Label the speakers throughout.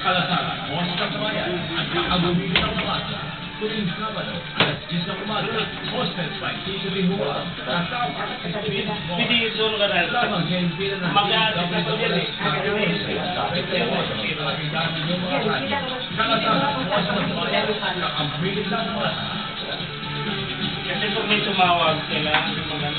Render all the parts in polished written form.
Speaker 1: Kalasara, Boses ng Bayan, at Kakagumili ng Masa. Tuwing Sabado, alas 10 ng umaga, hosted by Tito Lihua, kasama si Vince Moore. Lamang sa impila ng Kalasara, Boses ng Bayan, at Kakagumili ng Masa.
Speaker 2: Kasi pag may tumawag, kailangan yung mga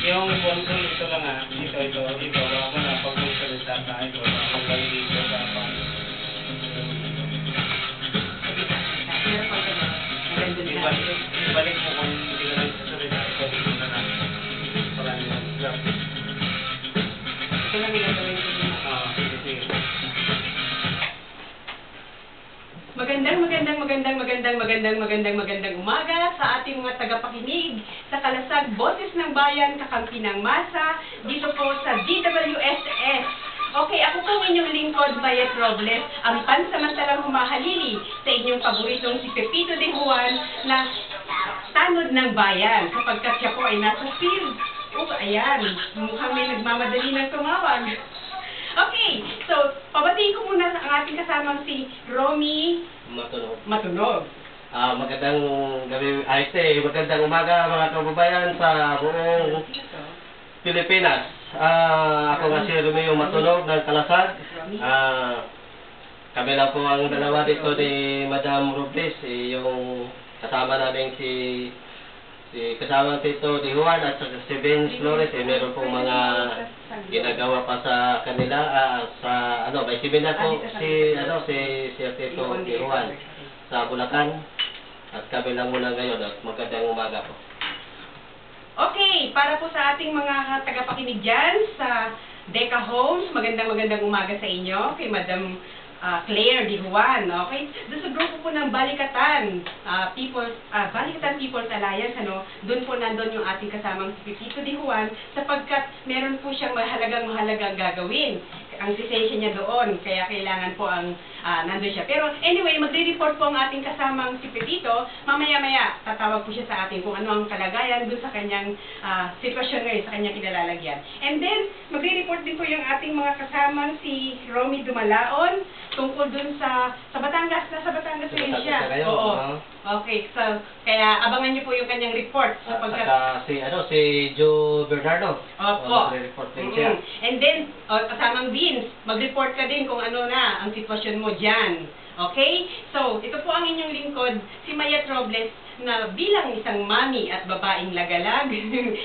Speaker 2: yung bonsong ito lang dito, wala ko na pag may salita tayo, hanggang dito sa ibalik mo kung hindi ka rin sa salita, ibalik mo na lang. Parang yung grab. Ito lang yung gawin ko na. Sige.
Speaker 3: Magandang umaga sa ating mga tagapakinig sa Kalasag, Boses ng Bayan, Kakampi ng Masa, dito po sa DWSS. Okay, ako po inyong lingkod, Mayet Robles, ang pansamantalang humahalili sa inyong paboritong si Pepito de Juan na tanod ng bayan, sapagkat siya po ay nasa field. Ayan, mukhang may nagmamadali ng tumawag. Okay, so, pabatiin ko muna ang ating kasamang si Romy Matunog.
Speaker 4: Magandang gabi, magandang umaga mga kababayan sa buong Pilipinas. Ako nga si Romeo Matunog ng Kalasag. Kami lang po ang dalawa dito ni Madam Robles, yung kasama namin si kasama Tito de Juan at si Vince Flores. Meron pong mga ginagawa pa sa kanila may seminar po si Tito de Juan sa Bulacan. At kami lang muna ngayon at magandang umaga po.
Speaker 3: Okay, para po sa ating mga tagapakinig dyan sa Deca Homes, magandang umaga sa inyo, kay Madam Claire de Juan, okay? Doon sa grupo po ng Balikatan, Balikatan People's Alliance, doon po nandun yung ating kasamang si Pepito de Juan, sapagkat meron po siyang mahalagang gagawin. Ang sisensya niya doon, kaya kailangan po ang nandun siya. Pero anyway, magre-report po ang ating kasamang si Pepito. Mamaya-maya, tatawag po siya sa atin kung ano ang kalagayan doon sa kanyang sitwasyon ngayon, sa kanyang kinalalagyan. And then, magre-report din po yung ating mga kasamang si Romy Dumalaon, tungkol doon sa Batangas. Nasa Batangas ngayon siya. Oo. Okay, so, kaya abangan niyo po yung kanyang report. Sapagkat
Speaker 4: si Joe Bernardo.
Speaker 3: Opo.
Speaker 4: Magre-report din siya.
Speaker 3: And then, kasamang Vince, mag-report ka din kung ano na ang sitwasyon mo dyan. Okay? So, ito po ang inyong lingkod, si Mayet Robles, na bilang isang mami at babaeng lagalag.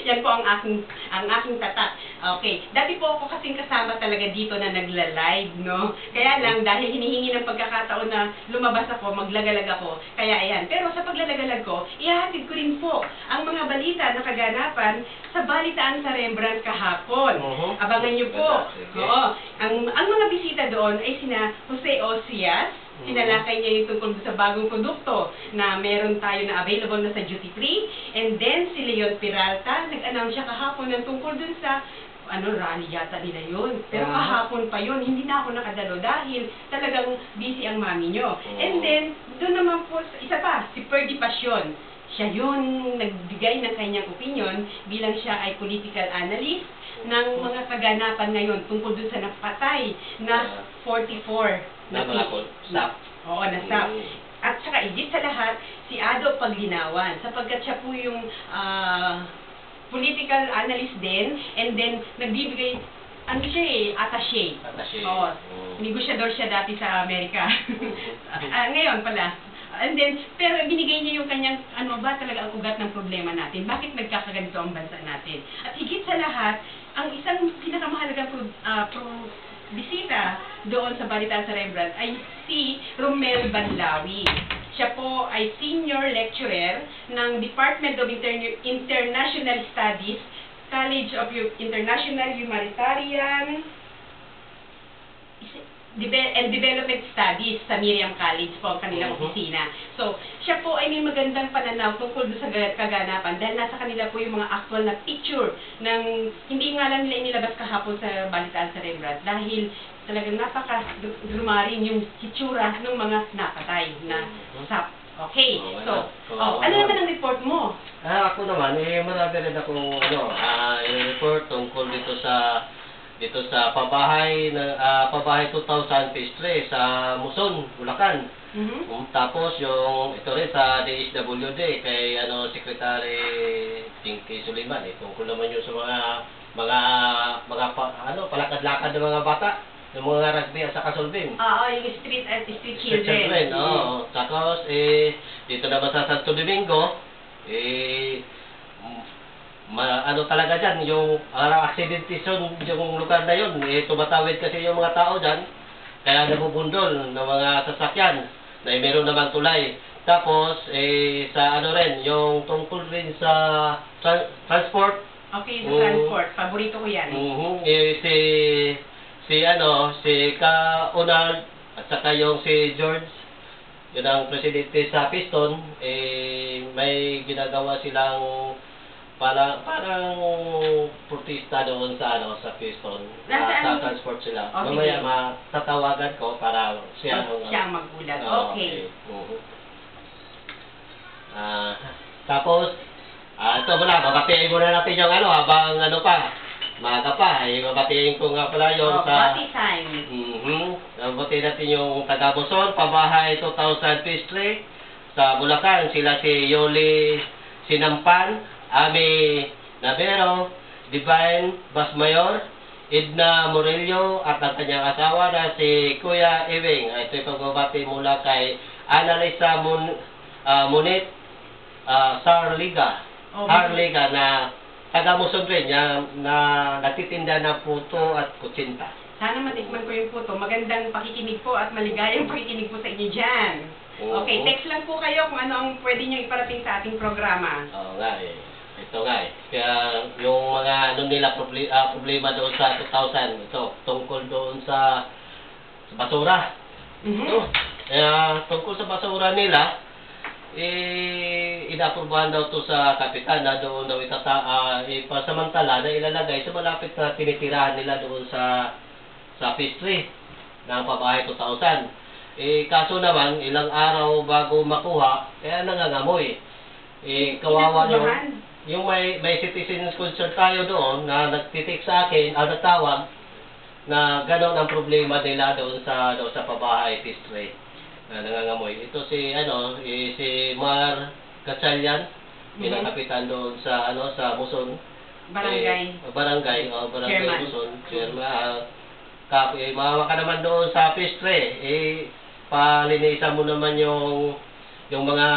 Speaker 3: Yan po ang aking tatak. Okay. Dati po ako kasing kasama talaga dito na nagla-live, no? Kaya lang, dahil hinihingi ng pagkakataon na lumabas ako, maglagalag ako. Kaya ayan. Pero sa paglalagalag ko, ihahatid ko rin po ang mga balita na kaganapan sa Balitaan sa Rembrandt kahapon. Abangan niyo po. Oo. Ang mga bisita doon ay sina Jose Osias. Sinalakay niya yung tungkol sa bagong produkto na meron tayo na available na sa duty free. And then, si Leon Peralta, nag-announce siya kahapon ng tungkol dun sa rally yata nila yun. Pero kahapon pa yun, hindi na ako nakadalo dahil talagang busy ang mami nyo. And then, doon naman po, isa pa, si Ferdy Passion. Siya yun nagbigay ng kanyang opinion bilang siya ay political analyst ng mga kaganapan ngayon tungkol dun sa napatay na 44 na
Speaker 4: SAP.
Speaker 3: Oo, na SAP. At saka, higit sa lahat, si Ado Paglinawan, sapagkat siya po yung political analyst din, and then nagbibigay, attaché. Oo, negosyador siya dati sa Amerika. Ngayon pala. And then, pero binigay niya yung kanyang, talaga ang ugat ng problema natin. Bakit nagkakaganito ang bansa natin? At higit sa lahat, ang isang pinakamahalagang bisita doon sa Balitaan sa Rembrandt ay si Romel Banlawi. Siya po ay senior lecturer ng Department of International Studies, College of International Humanitarian and Development Studies sa Miriam College po ang kanilang opisina. So, siya po ay may magandang pananaw tungkol sa kaganapan dahil nasa kanila po yung mga actual na picture ng hindi nga lang nila inilabas kahapon sa Balitaan sa Rembrandt dahil talagang napaka-drumarin yung hitsura ng mga napatay na sap. Okay, so, ano naman ang report mo?
Speaker 4: Ako naman, marami rin akong report tungkol dito sa pabahay 2000 phase 3 sa Muson, Bulacan. Tapos yung ito rin sa DSWD kay Secretary Pinky Suliman, tungkol naman yung sa mga palakad-lakad ng mga bata, yung mga rugby at saka solving.
Speaker 3: Yung street children.
Speaker 4: Tapos dito naman sa Santo Domingo, talaga dyan, yung aksidente yung lugar na yun, tumatawid kasi yung mga tao dyan, kaya nabubundol ng mga sasakyan, na meron naman tulay. Tapos, sa rin, yung tungkol rin sa transport.
Speaker 3: Okay, sa transport, paborito ko yan.
Speaker 4: Si Kaunal, at saka yung si George, yun ang presidente sa Piston, may ginagawa silang parang protesta doon sa Piston. Sa transport sila. Mamaya matatawagan ko para siya
Speaker 3: ang magulat. Okay.
Speaker 4: Tapos, ito muna, babatiin muna natin yung habang maaga pa, babatiin ko nga pala yung sa...
Speaker 3: Bati time.
Speaker 4: Babatiin natin yung taga Buson, pabahay 2000 phase 3 sa Bulacan. Sila si Yoli Sinampan, Ami Navero, Divine Basmayor, Edna Murillo at ang kanyang asawa na si Kuya Ewing. Ito yung pagbabati mula kay Annalisa Munit Harliga na taga-Muson rin na nagtitinda ng puto at kutsinta.
Speaker 3: Sana matikman ko yung puto. Magandang pakikinig po at maligayang pakikinig po sa inyo dyan. Okay, text lang po kayo kung ano ang pwede nyo iparating sa ating programa.
Speaker 4: Oo nga Ito nga Kaya yung mga nila problema doon sa 2000, ito, tungkol doon sa basura. Kaya tungkol sa basura nila, inaprubahan daw to sa kapitan na doon daw ipasamantala na ilalagay sa malapit na tinitirahan nila doon sa phase 3 ng pabahay 2000. Kaso naman, ilang araw bago makuha, kaya nangangamoy. Kawawa yung may citizen concern tayo doon na nagtitik sa akin, nagtawag na gano'n ang problema nila doon sa pabahay phase 3 na nangangamoy. Ito si Mar Gatchalian, pinakapitan doon sa Muson. Barangay Muson. Chairman. Mahawa ka naman doon sa phase 3. Palinisan mo naman yung mga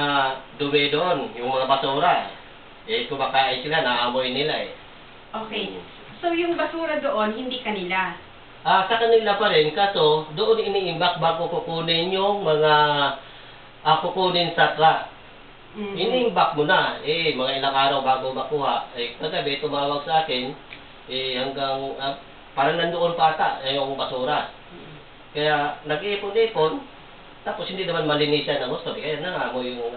Speaker 4: dumi doon, yung mga basura. Kumakain sila, naamoy nila
Speaker 3: Okay. So yung basura doon, hindi kanila?
Speaker 4: Sa kanila pa rin, kaso doon iniimbak bago kukunin yung mga kukunin sa truck. Iniimbak mo na, mga ilang araw bago makuha. Kagabi, tumawag sa akin, hanggang, parang nandoon pa ata, yung basura. Kaya, nag-iipon-ipon, tapos hindi naman malinisan ang gusto, kaya nangamoy yung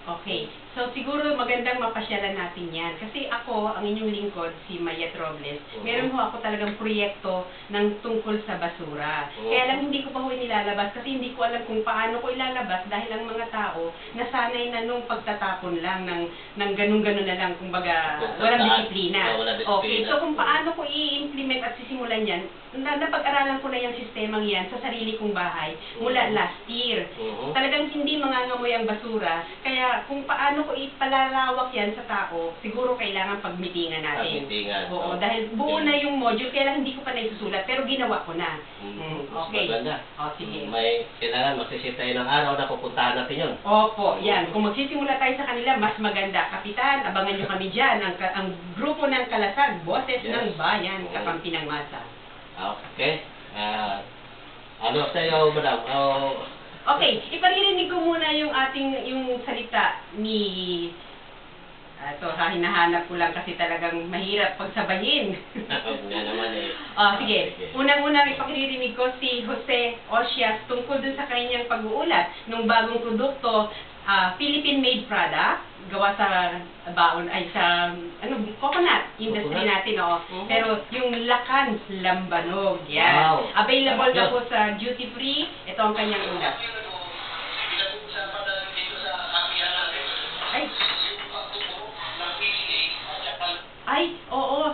Speaker 3: Okay. So, siguro magandang mapasyalan natin yan. Kasi ako, ang inyong lingkod, si Mayet Robles, meron ho ako talagang proyekto ng tungkol sa basura. Kaya lang hindi ko pa ho inilalabas kasi hindi ko alam kung paano ko ilalabas dahil ang mga tao nasanay na nung pagtatapon lang ng ganun-ganun na lang, kumbaga, walang disiplina. Okay. So, kung paano ko i-implement at sisimulan yan, napag-aralan ko na yung sistemang yan sa sarili kong bahay mula last year. Talagang hindi mangangamoy ang basura. Kaya kung paano ko ipalalawak yan sa tao, siguro kailangan pagmitingan natin. Oo, dahil buo na yung module, kaya lang hindi ko pa naisusulat, pero ginawa ko na. Okay.
Speaker 4: Maganda.
Speaker 3: Sige.
Speaker 4: Kailangan magsisit tayo ng araw na pupuntahan natin yun.
Speaker 3: Opo, yan. Kung magsisimula tayo sa kanila, mas maganda. Kapitan, abangan nyo kami dyan. Ang grupo ng Kalasag, Boses ng Bayan, Kakampi ng Masa.
Speaker 4: Okay. Sa'yo, madam?
Speaker 3: Okay, iparirinig ko muna yung salita ni So, hinahanap ko lang kasi talagang mahirap pagsabayin.
Speaker 4: Oo nga naman eh.
Speaker 3: Sige. Unang-unang ipakirinig ko si Jose Osias tungkol dun sa kanyang pag-uulat ng bagong produkto, Philippine-made product, gawa sa baon, ay sa, coconut industry
Speaker 4: Coconut?
Speaker 3: natin, oo.
Speaker 4: Mhm.
Speaker 3: Pero yung Lacan Lambanog, yan.
Speaker 4: Wow.
Speaker 3: Available na
Speaker 4: Yes.
Speaker 3: po sa duty free. Ito ang kanyang ulat. Ay, oo.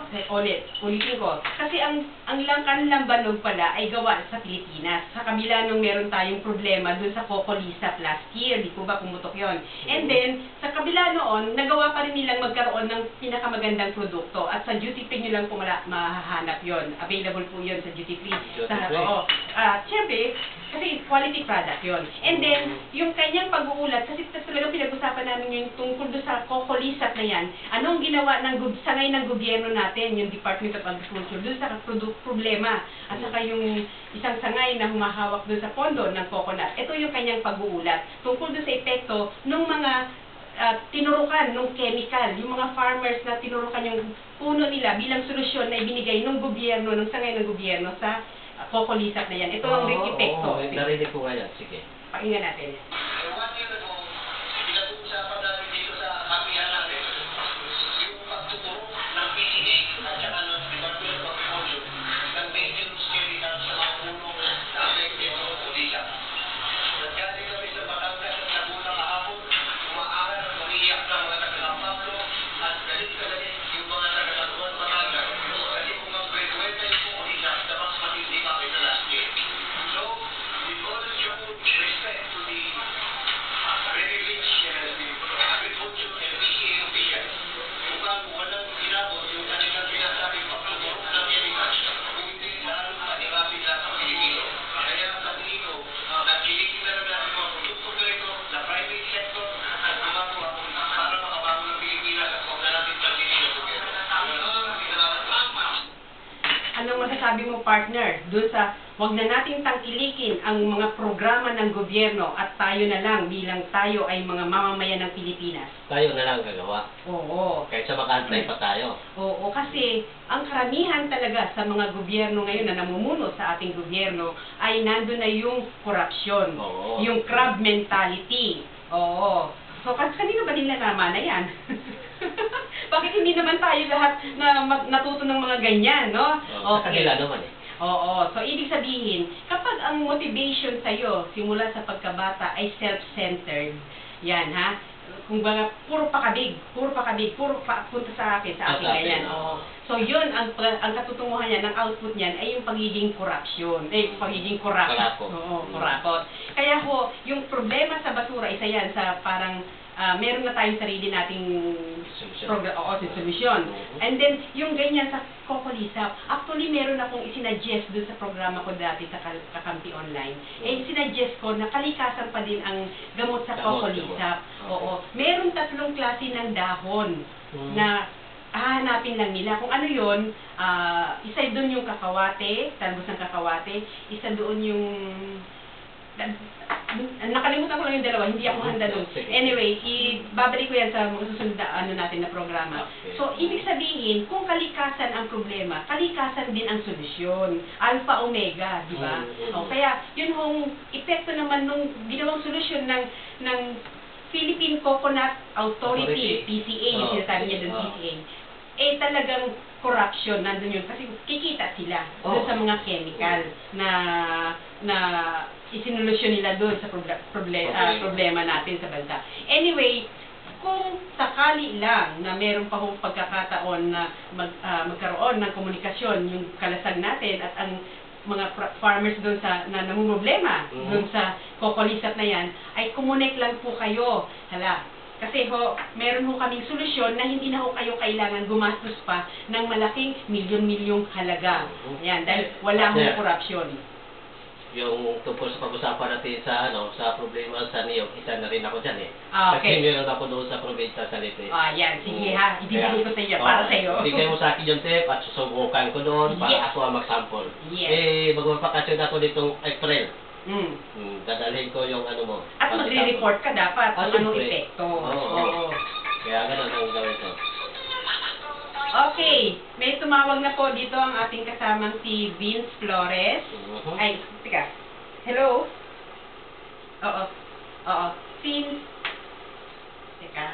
Speaker 3: Ulitin ko. Kasi ang Lacan Lambanog pala ay gawa sa Pilipinas. Sa kabila nung meron tayong problema dun sa Coco Lisap last year, di po ba pumutok yon? And then, sa kabila noon, nagawa pa rin nilang magkaroon ng pinakamagandang produkto. At sa duty free nyo lang po mahahanap yon. Available po yon sa duty free.
Speaker 4: Duty free.
Speaker 3: Oo. Siyempre, kasi quality product yon. And then, yung kanyang pag-uulat, kasi talagang pinag-usapan namin yung tungkol doon sa Coco Lisap na yan, anong ginawa sangay ng gobyerno natin, yung Department of Agriculture, doon sa problema, at saka yung isang sangay na humahawak doon sa pondo ng coconut. Ito yung kanyang pag-uulat tungkol doon sa epekto ng mga tinurukan ng chemical, yung mga farmers na tinurukan yung puno nila bilang solusyon na ibinigay ng gobyerno, ng sangay ng gobyerno sa Coco Lisap na yan. Ito ang epekto.
Speaker 4: Oo, narinig ko nga yan. Sige.
Speaker 3: Pakinggan natin. Anong masasabi mo, partner, doon sa wag na nating tangkilikin ang mga programa ng gobyerno at tayo na lang bilang tayo ay mga mamamayan ng Pilipinas?
Speaker 4: Tayo na lang gagawa.
Speaker 3: Oo.
Speaker 4: Kahit sa makantay pa tayo.
Speaker 3: Oo, kasi ang karamihan talaga sa mga gobyerno ngayon na namumuno sa ating gobyerno ay nandun na yung korupsyon,
Speaker 4: Oo.
Speaker 3: yung crab mentality. Oo. So, kanino ba nila naman na yan? Bakit hindi naman tayo lahat na natuto ng mga ganyan, no?
Speaker 4: Sa kanila naman eh.
Speaker 3: Oo. So, ibig sabihin, kapag ang motivation sa'yo, simula sa pagkabata, ay self-centered, yan, ha? Kung baga, puro pakabig, punta sa akin, sa akin,
Speaker 4: Sa akin,
Speaker 3: ganyan.
Speaker 4: oo.
Speaker 3: So, yun, ang katutunguhan niya, ng output niyan, ay yung pagiging corruption, pagiging corrupt.
Speaker 4: Kurakot.
Speaker 3: Oo, kurakot. Kaya ho, yung problema sa basura, isa yan sa parang, meron na tayong sarili nating solusyon. And then, yung ganyan sa Coco Lisap, actually meron akong isinuggest doon sa programa ko dati sa Kakampi Online. Eh, sinuggest ko na kalikasan pa din ang gamot sa Coco Lisap. Oo. Meron 3 klase ng dahon na hahanapin lang nila. Kung ano yun, isa doon yung kakawate, talbos ng kakawate, isa doon yung nakalimutan ko lang yung dalawa, hindi ako handa doon. Anyway, ibabalik ko yan sa mga susunod na natin na programa.
Speaker 4: Okay.
Speaker 3: So, ibig sabihin, kung kalikasan ang problema, kalikasan din ang solusyon. Alpha, omega, di ba? O, kaya, yun hong epekto naman nung ginawang solusyon ng Philippine Coconut Authority, PCA, yung sinasabi niya doon, PCA, eh talagang corruption, nandun yun. Kasi kikita sila doon sa mga chemical na isinulusyon nila doon sa problema natin sa bansa. Anyway, kung sakali lang na meron pa hong pagkakataon na magkaroon ng komunikasyon yung kalasag natin at ang mga farmers doon na namumroblema doon sa Coco Lisap na yan, ay kumonek lang po kayo. Kasi meron ho kaming solusyon na hindi na ho kayo kailangan gumastos pa ng malaking milyon-milyong halaga. Yan, dahil wala hong korupsyon.
Speaker 4: Yung tungkol sa pag-usapan natin sa problema sa Niyog, isa na rin ako dyan eh.
Speaker 3: Okay.
Speaker 4: Kasi meron ako doon sa probinsya sa Leyte.
Speaker 3: Yan, sige ha, ibibigay ko sa iyo, para sa iyo.
Speaker 4: Ibigay mo sa akin yung tape at susubukan ko doon para ako ang mag-sample.
Speaker 3: Yes.
Speaker 4: Magpapakasyon ako ditong April. Dadalhin ko yung mo.
Speaker 3: At magre-report ka dapat kung anong
Speaker 4: siyempre.
Speaker 3: epekto.
Speaker 4: Oo. Kaya ganun ang gawin ko.
Speaker 3: Okay, may tumawag na po dito ang ating kasamang si Vince Flores. Ay, teka. Hello? Oo. Oo. Vince. Teka.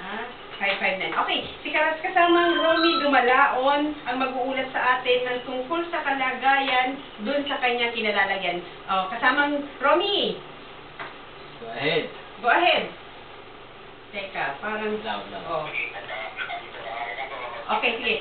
Speaker 3: 559. Okay, si kasamang Romy Dumalaon ang mag-uulat sa atin ng tungkol sa kalagayan dun sa kanyang kinalalagyan. Oh, kasamang Romy.
Speaker 4: Go ahead.
Speaker 3: Go ahead. Teka, parang...
Speaker 4: Loud lang.
Speaker 3: Oh. Okay, sige.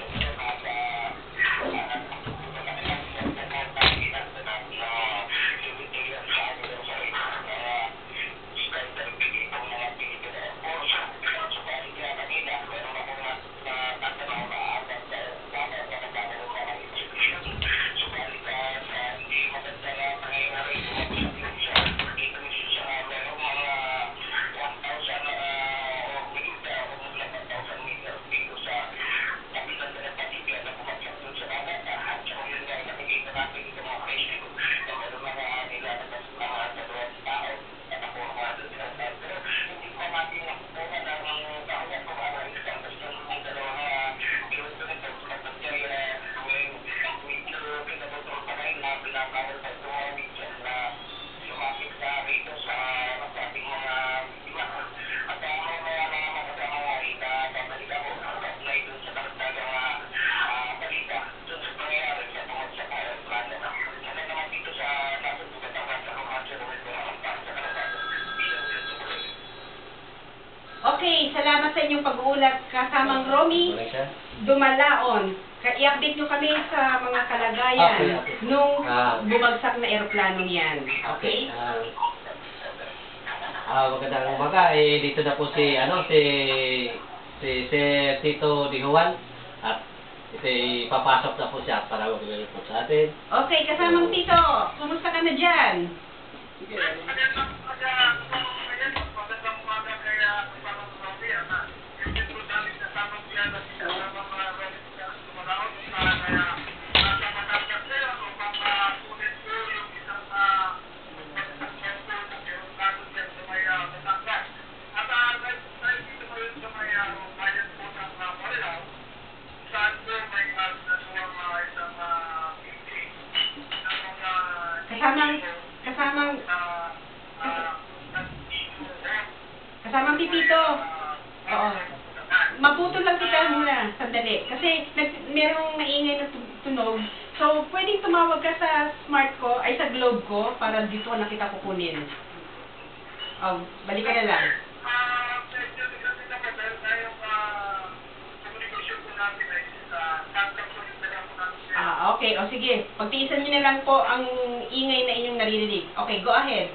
Speaker 3: Okay, salamat sa inyong pag-uulat kasamang Romy
Speaker 4: Wala siya?
Speaker 3: Dumalaon. I-update nyo kami sa mga kalagayan
Speaker 4: Okay.
Speaker 3: nung bumagsak na eroplanong yan. Okay?
Speaker 4: Magandang umaga. Dito na po si Tito Di Juan. At papasok na po siya para mag-report sa atin.
Speaker 3: Okay, kasamang Tito, kumusta ka na dyan? Kasamang Pipito. Oo. Maputol lang kita muna, sandali. Kasi merong maingay na tunog. So, pwedeng tumawag ka sa smart ko, ay sa globe ko, para dito na kita kukunin. Oh, balik ka na lang. Okay. O sige. Pagtiisan nyo na lang po ang ingay na inyong naririnig. Okay, go ahead.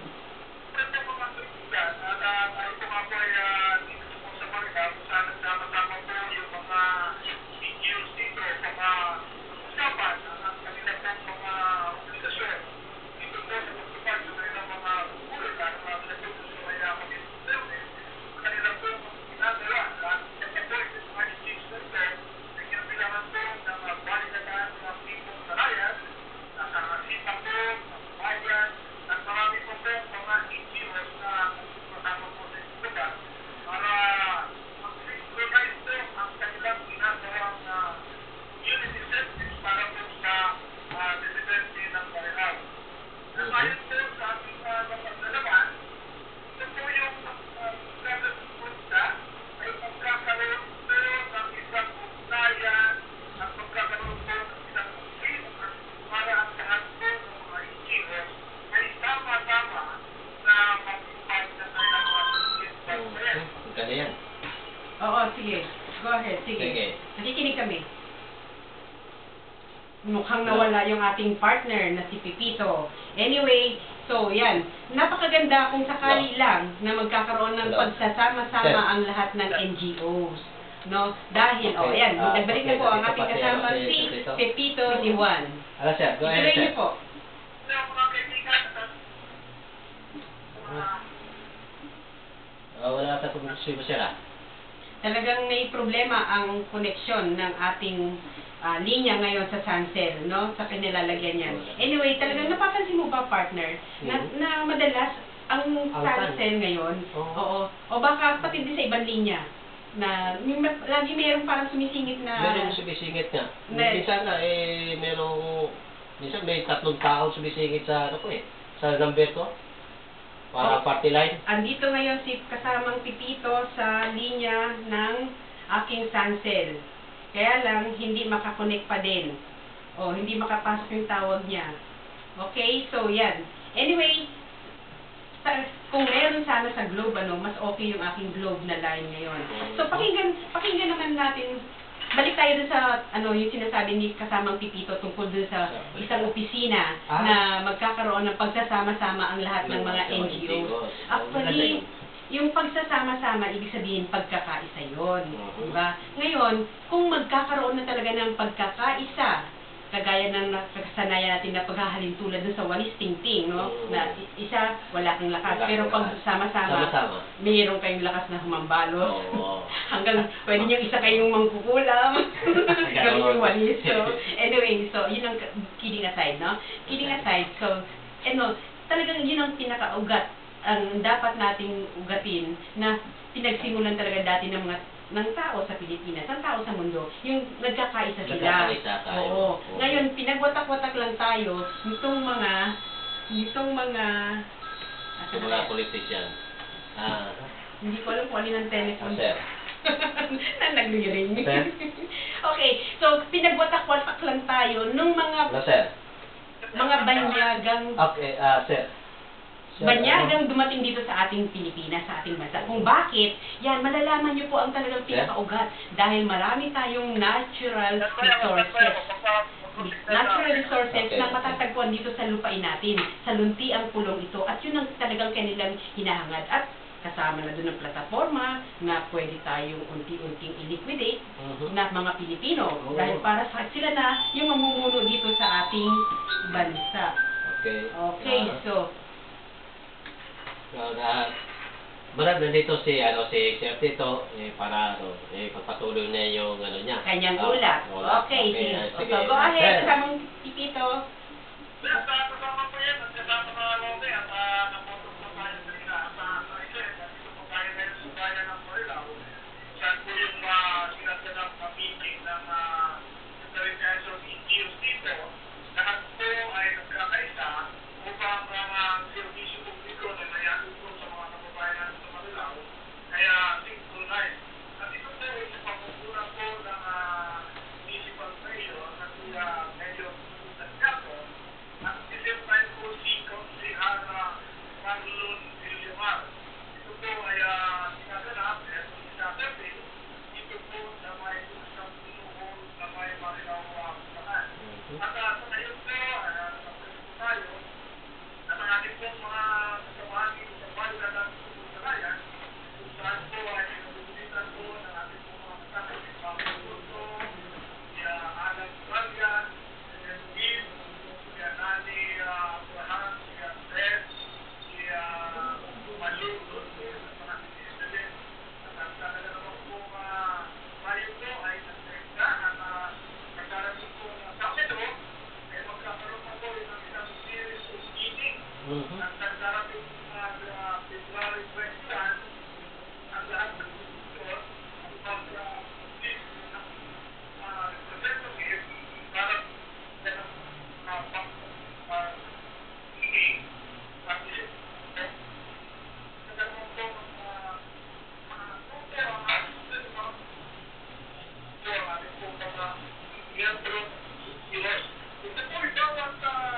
Speaker 3: Oo, sige. Go ahead, sige.
Speaker 4: Sige.
Speaker 3: Nakikinig kami. Mukhang nawala yung ating partner na si Pipito. Anyway, so yan. Napakaganda kung sakali lang na magkakaroon ng pagsasama-sama ang lahat ng NGOs. No? Dahil, ayan, nagbalik na po ang ating kasama si Pipito ni Juan.
Speaker 4: Hello, sir. Go ahead,
Speaker 3: Ituloy
Speaker 4: sir.
Speaker 3: niyo po.
Speaker 4: Wala sa pag-sibo, sir,
Speaker 3: Talagang may problema ang koneksyon ng ating linya ngayon sa Sancel, no? Sa kanilalagyan yan. Anyway, talagang napapansin mo ba, partner, na madalas ang Sancel ngayon, oo, o baka pati din sa ibang linya, na lagi mayroong parang sumisingit na...
Speaker 4: Merong sumisingit nga.
Speaker 3: Na-
Speaker 4: Minsan nga, minsan may 3 tao sumisingit sa, sa number ko. Para
Speaker 3: Oh.
Speaker 4: party line.
Speaker 3: Andito ngayon si kasamang Pipito sa linya ng aking Sancel. Kaya lang, hindi makakonect pa din. O, hindi makapasok yung tawag niya. Okay? So, yan. Anyway, kung meron sana sa Globe, mas okay yung aking Globe na line ngayon. So, pakinggan naman natin. Balik tayo dun sa, yung sinasabi ni kasamang Pipito tungkol dun sa isang opisina na magkakaroon ng pagsasama-sama ang lahat ng mga NGOs. Actually, yung pagsasama-sama, ibig sabihin pagkakaisa yun. Diba? Ngayon, kung magkakaroon na talaga ng pagkakaisa, kagaya ng nakasanayan natin na paghahalin tulad dun sa walis tingting, no? Na isa, wala kang lakas. Pero pag sama-sama, mayroon kayong lakas na humambalo. Hanggang pwede niyang isa kayong mangkukulam. Gawin yung walis. So, anyway, so, yun ang kidding aside, no? Kidding aside, so, talagang yun ang pinakaugat ang dapat nating ugatin na pinagsimulan talaga dati ng tao sa Pilipinas, ng tao sa mundo, yung nagkakaisa sila.
Speaker 4: Nagkakaisa tayo.
Speaker 3: Oo. Ngayon, pinagwatak-watak lang tayo nitong mga
Speaker 4: Mga politician.
Speaker 3: hindi ko alam kung alin ang telephone.
Speaker 4: Sir.
Speaker 3: Na nag-ring.
Speaker 4: Sir?
Speaker 3: Okay, so pinagwatak-watak lang tayo nung
Speaker 4: Sir.
Speaker 3: mga banyagang
Speaker 4: Okay, sir.
Speaker 3: banyagang dumating dito sa ating Pilipinas, sa ating bansa. Kung bakit, yan, malalaman niyo po ang talagang pinakaugat. Dahil marami tayong natural resources. Natural resources na matatagpuan dito sa lupain natin. Sa lunti ang pulong ito. At yun ang talagang kanilang hinahangad. At kasama na doon ang plataforma na pwede tayong unti-unting i-liquidate na mga Pilipino. Dahil para sa sila na yung mamumuno dito sa ating bansa. Okay, so...
Speaker 4: Marag nandito si Sir Tito para pagpatuloy na yung niya.
Speaker 3: Kanyang ulat. Okay, sige.
Speaker 4: Sige.
Speaker 3: So, go ahead, kasamang Pipito.
Speaker 2: Kasama po yan, at kasama na Lome, at napotok po tayo kanina. At isa, dito po tayo ngayon sa bayan ng Marilao. Saan po yung sinasadap na meeting ng Secretary Quezon NGOs dito. Lahat po ay nagkakaisa upang ang servisyo publiko na nayatid po sa mga kababayan sa Marilao. Kaya synchronize. At ito po ay sa pamumunan po ng municipal mayor na kuya Mayor Santiago. At at the same time po si Councilor Marlon Villamar. Ito po ay sinaganap at sinasabi dito po sa may kusang pinuhol na may Marilao Bulacan. At sa ngayon po, nakapunta po tayo at ang ating pong mga kasamahan dito sa bayan ng Bulacan kung saan po ay nabubulitan po ng ating pong mga kasama si Pablo Soto, si Alan Vargas, si Steve, si Nani Abraham, si Andres, si Malu Lourdes, at mga sinisilin. At ang talaga naman po tayo po ay nagsaita at nagkarating po ng Sabado ay magkakaroon pa po ng isang series of meeting. At nagkarating February 21 ang lahat ng institusyon at mag-list ng representative para meeting at nagkaroon po ng ating po mga miyembro NGOs. Ito po bawat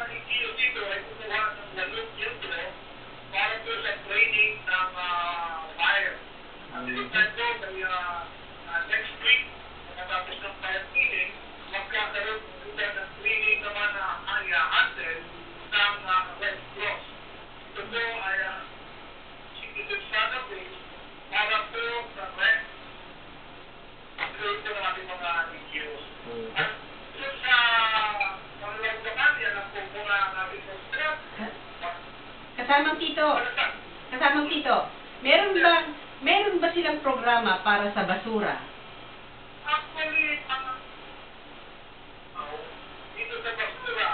Speaker 2: NGO dito ay kumuha ng lalong miyembro para po sa training ng buyer. At ito po ay next week, matapos ng buyer meeting, magkakaroon sila ng training naman na ang handle ng Red Cross. Ito po ay significant sana base para po sa rest upgrade po ng ating mga NGOs. At ito sa Pangalawakan, yan ang po muna ang ating program.
Speaker 3: Kasamang Tito, meron ba silang programa para sa basura?
Speaker 2: Actually, dito sa basura,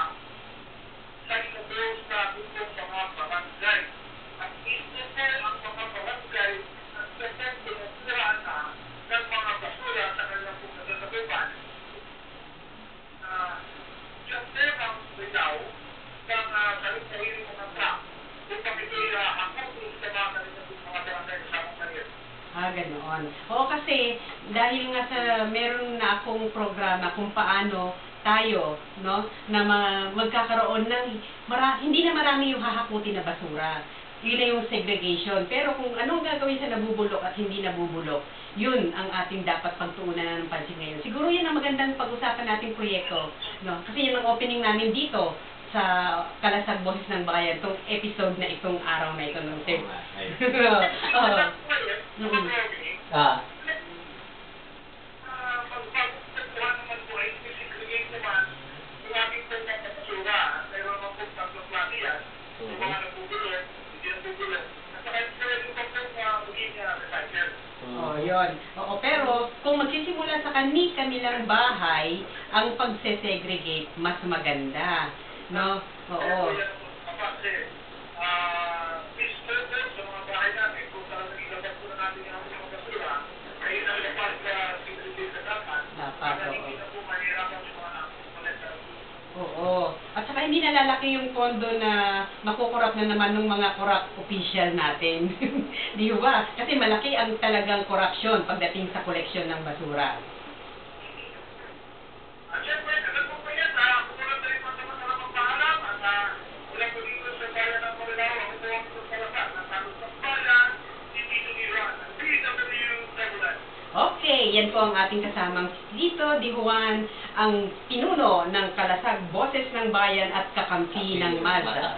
Speaker 2: sa inubos na dito sa mga barangay. At mismo po ang mga barangay at sa pinagsuraan na
Speaker 3: Ganoon. Oo, kasi dahil nga sa meron na akong programa kung paano tayo, no, na magkakaroon ng hindi na marami yung hahakutin na basura. Yun na yung segregation. Pero kung anong gagawin sa nabubulok at hindi nabubulok, yun ang ating dapat pagtuunan ng pansin ngayon. Siguro yan ang magandang pag-usapan nating proyekto, no? Kasi yun ang opening namin dito sa Kalasag Boses ng Bayan, itong episode na itong araw na ito ng tip.
Speaker 4: Ah,
Speaker 3: Yun. Oo, pero kung magsisimula sa kanilang bahay, ang pagsesegregate mas maganda. No? Oo. Oo. At saka hindi nalalaki yung pondo na makukurap na naman ng mga corrupt official natin. Di ba? Kasi malaki ang talagang korupsyon pagdating sa koleksyon ng basura.
Speaker 2: At syempre, agad po po yan, ako po lang rin masamang magpaalam at wala po dito sa bayan ng Marilao, ako po ang ito sa lakas ng Tanong sa Bayan, hindi tumiran, ang DWWN.
Speaker 3: Okay, yan po ang ating kasamang Tito Di Juan, ang pinuno ng Kalasag Boses ng Bayan at kakampi ng Malta.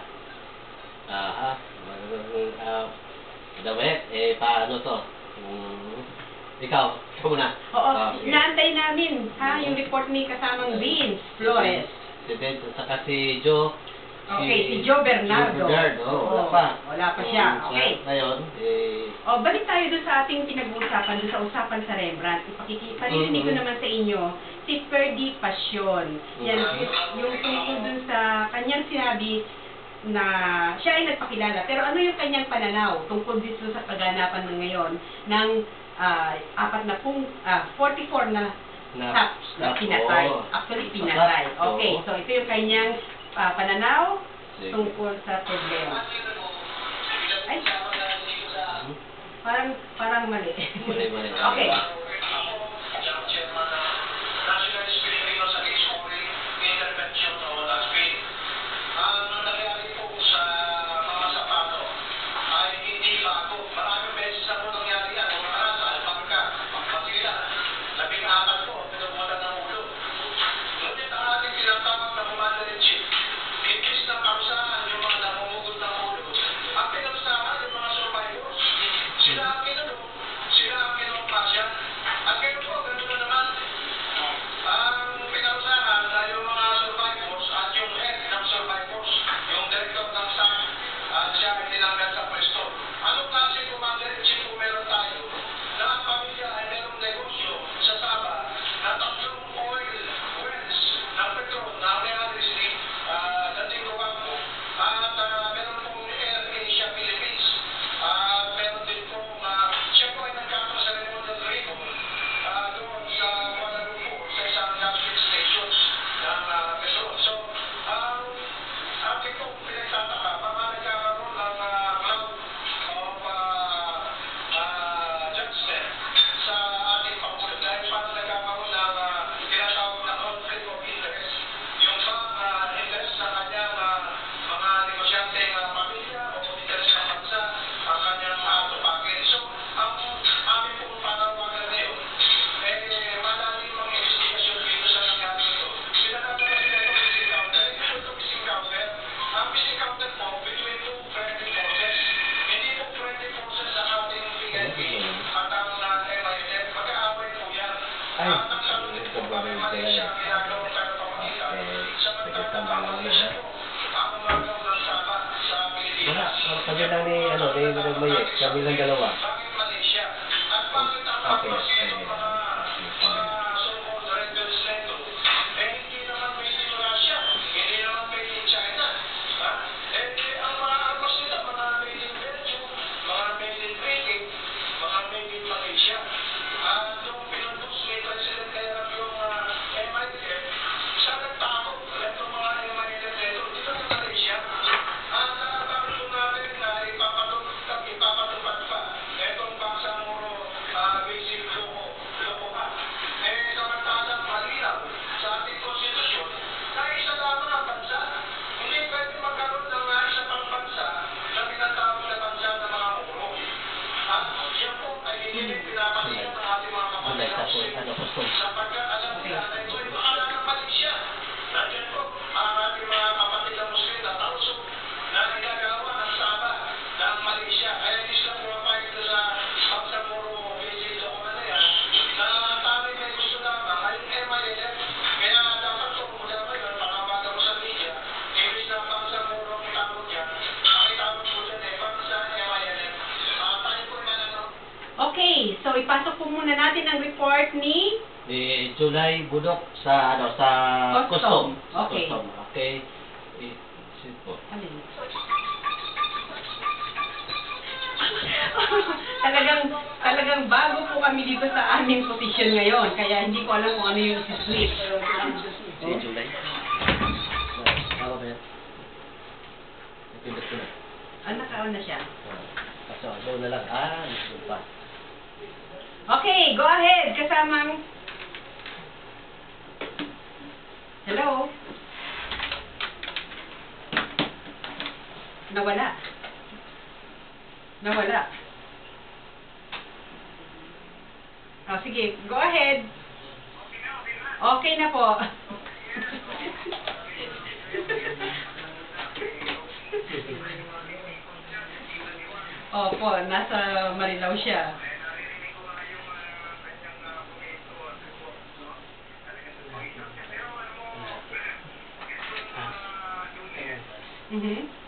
Speaker 4: Dawet, paano to? Ikaw muna.
Speaker 3: Oo,
Speaker 4: Okay.
Speaker 3: inaantay namin, yung report ni kasamang Vince Flores.
Speaker 4: Si Ben, saka si Joe.
Speaker 3: Okay, si Joe Bernardo.
Speaker 4: Wala pa.
Speaker 3: Wala pa siya. Okay.
Speaker 4: Ngayon,
Speaker 3: Balik tayo doon sa ating pinag-uusapan, doon sa usapan sa Rembrandt. Paririnig ko naman sa inyo, si Ferdy Passion. Yan, yung tungkol doon sa kanyang sinabi na siya ay nagpakilala. Pero ano yung kanyang pananaw tungkol dito sa kaganapan ng ngayon ng 44 na saps na pinatay. Actually, pinatay. Okay, so ito yung kanyang pananaw tungkol sa problema. Ay, parang mali.
Speaker 4: Mali.
Speaker 3: Okay.
Speaker 4: Kami lang ni Mayek, kami lang dalawa. Okay.
Speaker 2: Yan po ay hindi pinapatingin ng ating mga
Speaker 4: July,
Speaker 2: kapatid.
Speaker 4: tapos ano, custom.
Speaker 2: Sapagkat alam nila na ito ay bakala ng mali siya. Nandiyan po ang ating mga kapatid na Muslim na tausok na nagagawa ng sama ng mali siya. Kaya hindi sila pumapayag ito sa pagsamuro visit o kung ano yan. Na tanging may gusto lamang ay MILF. Kaya dapat po mula ngayon, panabaga mo sa media, imbis na pagsamuro ang tawag yan, ang itawag po dyan eh, pag sa MILF. Tayo po mananood.
Speaker 3: Okay, so ipasok po muna natin ang report ni
Speaker 4: July Budok sa ano sa
Speaker 3: Custom.
Speaker 4: custom.
Speaker 3: Okay.
Speaker 4: Custom. Okay. Sit po.
Speaker 3: Alin? talagang bago po kami dito sa aming position ngayon, kaya hindi ko alam kung ano yung switch.
Speaker 4: Si July. Tama ba yan? Napindot ko na.
Speaker 3: Naka-on na siya.
Speaker 4: Kaso, doon na lang. Doon pa.
Speaker 3: Okay, go ahead. Kasamang... Hello? Nawala. Oh, sige, go ahead. Okay na po. Opo, nasa Marilao siya. Mhm.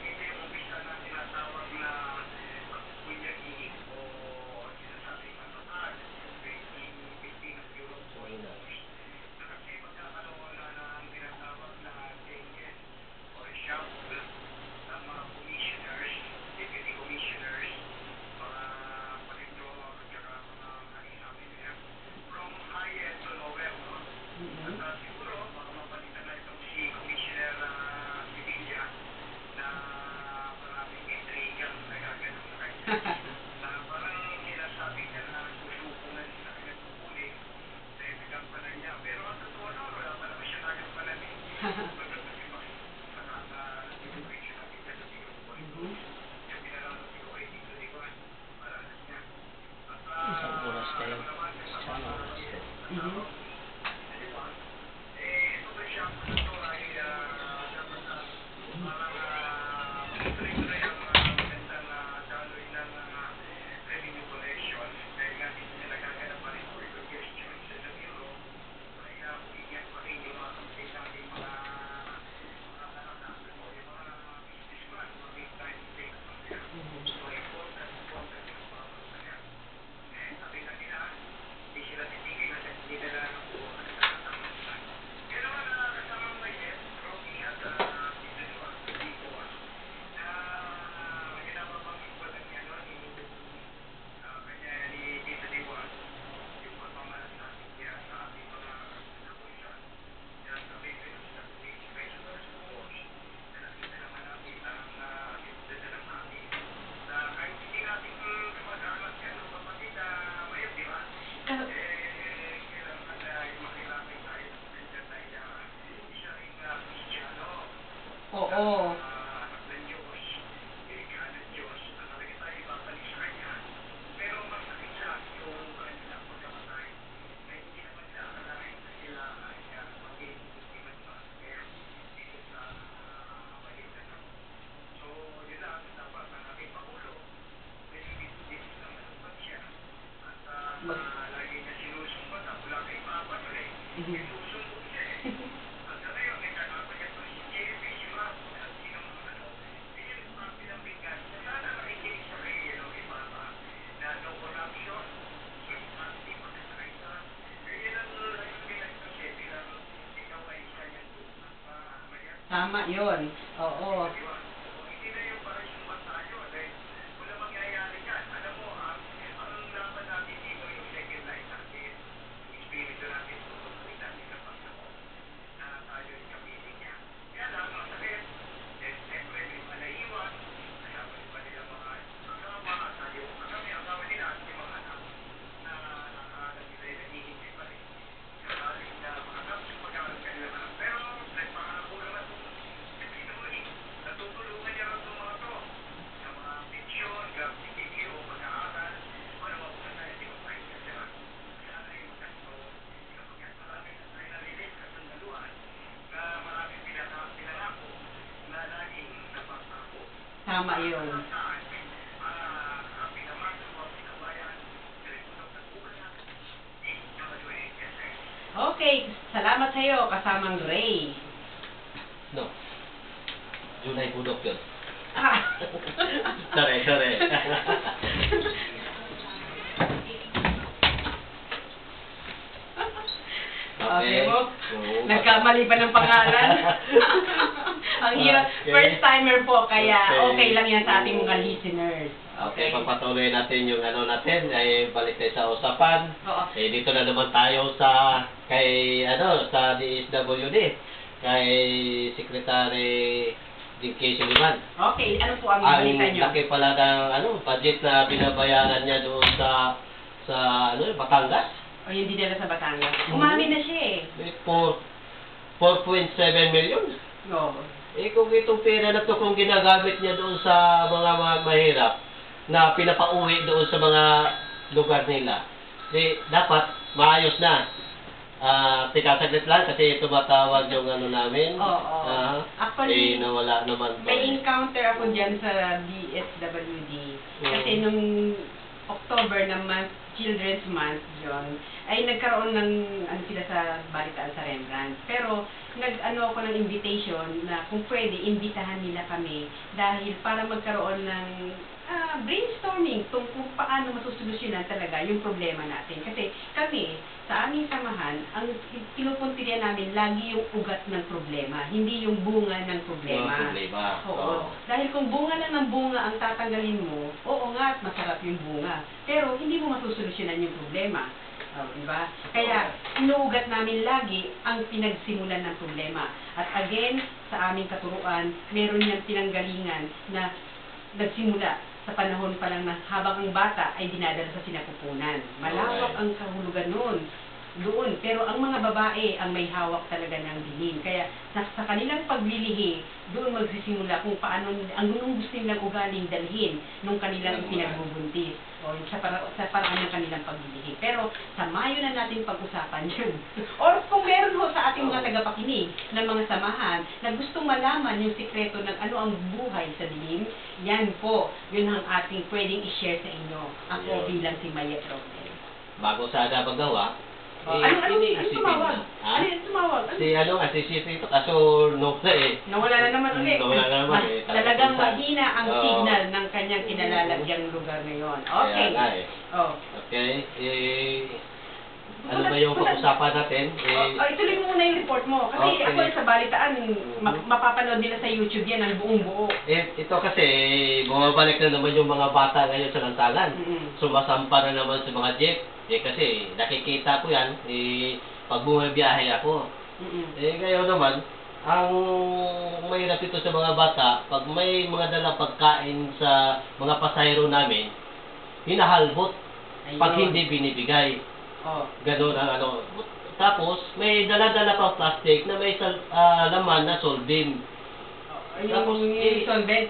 Speaker 4: Isang oras kayo. Isang oras kayo.
Speaker 3: Mhm. Oo. Mhm. Tama yun. Oo. Tama yun. Okay, salamat sa'yo, kasamang Ray.
Speaker 4: No. Junay Budok yun.
Speaker 3: Ah.
Speaker 4: Sorry.
Speaker 3: Okay mo?
Speaker 4: So,
Speaker 3: Nagkamali pa ng pangalan. Ang hirap.
Speaker 4: Okay.
Speaker 3: First timer po, kaya
Speaker 4: Okay.
Speaker 3: okay lang yan sa ating mga listeners.
Speaker 4: Okay, pagpatuloy natin yung ano natin, ay balik tayo sa usapan.
Speaker 3: Oo.
Speaker 4: Dito na naman tayo sa sa DSWD, kay Secretary Dinky Suliman.
Speaker 3: Okay, ano po ang
Speaker 4: Ang
Speaker 3: balita nyo?
Speaker 4: laki pala ng budget na binabayaran niya doon sa Batangas.
Speaker 3: O yung dinala sa Batangas. Umami na siya eh.
Speaker 4: 4.7 million.
Speaker 3: Oo.
Speaker 4: Kung itong pera na to kung ginagamit niya doon sa mga mahirap na pinapauwi doon sa mga lugar nila, dapat maayos na. Teka, saglit lang kasi tumatawag yung ano namin.
Speaker 3: Oo. Actually,
Speaker 4: nawala naman ba?
Speaker 3: may encounter ako dyan sa DSWD. Kasi nung October na month, Children's Month yun, ay nagkaroon ng ano sila sa balitaan sa Rembrandt. Pero nag-ano ako ng invitation na kung pwede, imbitahan nila kami dahil para magkaroon ng brainstorming kung paano masusolusyonan talaga yung problema natin. Kasi kami, sa aming samahan, ang pinupuntirya namin lagi yung ugat ng problema, hindi yung bunga ng problema. Oo. Dahil kung bunga lang ng bunga ang tatanggalin mo, oo nga, masarap yung bunga. Pero hindi mo masusolusyonan yung problema. Diba? Kaya, inuugat namin lagi ang pinagsimulan ng problema. At again, sa aming katuruan, meron niyang pinanggalingan na nagsimula sa panahon pa lang na habang ang bata ay dinadala sa sinapupunan. Malawak ang kahulugan noon. Doon. Pero ang mga babae ang may hawak talaga ng dilim. Kaya sa kanilang paglilihi, doon magsisimula kung paano, anong gusto nilang ugaling dalhin nung kanilang pinagbubuntis. O sa paraan ng kanilang paglilihi. Pero sa Mayo na natin pag-usapan yun. Or kung meron ho sa ating mga tagapakinig ng mga samahan na gustong malaman yung sikreto ng ano ang buhay sa dilim, yan po, yun ang ating pwedeng i-share sa inyo. Ako bilang si Mayet Robles.
Speaker 4: Bago sa paggawa,
Speaker 3: Ano
Speaker 4: iniisipin
Speaker 3: tumawag?
Speaker 4: na.
Speaker 3: Ano yung tumawag?
Speaker 4: Si Chief ito, kaso
Speaker 3: Nawala na naman ulit.
Speaker 4: Nawala na naman eh.
Speaker 3: Talagang mahina ang
Speaker 4: Oo.
Speaker 3: signal ng kanyang kinalalagyang lugar ngayon. Okay.
Speaker 4: Kaya nga eh.
Speaker 3: Oh.
Speaker 4: Okay, ano ba yung pag-usapan natin?
Speaker 3: Ituloy mo muna yung report mo. Kasi
Speaker 4: Okay.
Speaker 3: ako sa balitaan, mapapanood nila sa YouTube yan ang buong buo.
Speaker 4: Ito kasi, bumabalik na naman yung mga bata ngayon sa lantagan. Sumasampa na naman sa mga jeep. Kasi nakikita ko yan, pag bumabiyahe ako. Ngayon naman, ang mahirap ito sa mga bata, pag may mga dalang pagkain sa mga pasahero namin, hinahalbot. Pag hindi binibigay. Ganun ang ano. Tapos, may dala-dala pang plastic na may laman na solvent.
Speaker 3: Tapos, yung solvent?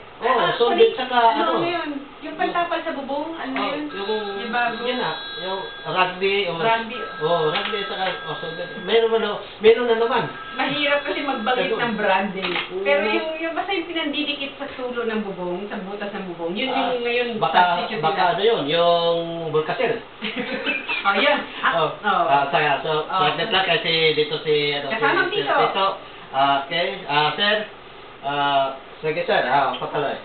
Speaker 4: Solvent saka ano.
Speaker 3: Ano yun? Yung pantapal sa bubong? Ano yun?
Speaker 4: Yung
Speaker 3: bago?
Speaker 4: Yun na. Yung rugby.
Speaker 3: Rugby.
Speaker 4: Rugby saka solvent. Meron na naman.
Speaker 3: Mahirap kasi magbanggit ng brand eh.
Speaker 4: Oo.
Speaker 3: Pero yung basta yung pinandidikit sa sulo ng bubong, sa butas ng bubong, yun yung ngayon
Speaker 4: Baka
Speaker 3: substitute
Speaker 4: ano yun, yung Volcacel.
Speaker 3: Yun.
Speaker 4: Saglit lang kasi dito si
Speaker 3: Kasamang
Speaker 4: si
Speaker 3: Tito.
Speaker 4: Tito. Okay, sir. Sige sir, patuloy.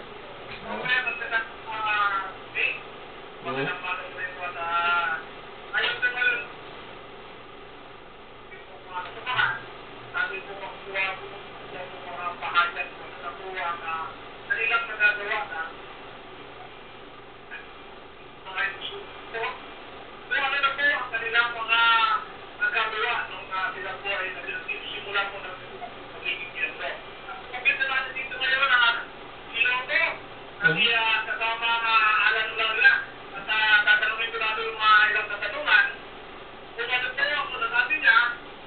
Speaker 2: Kasama Alan Lala at tatanungin ko natin yung mga ilang katanungan. Kung ano po ang masasabi niya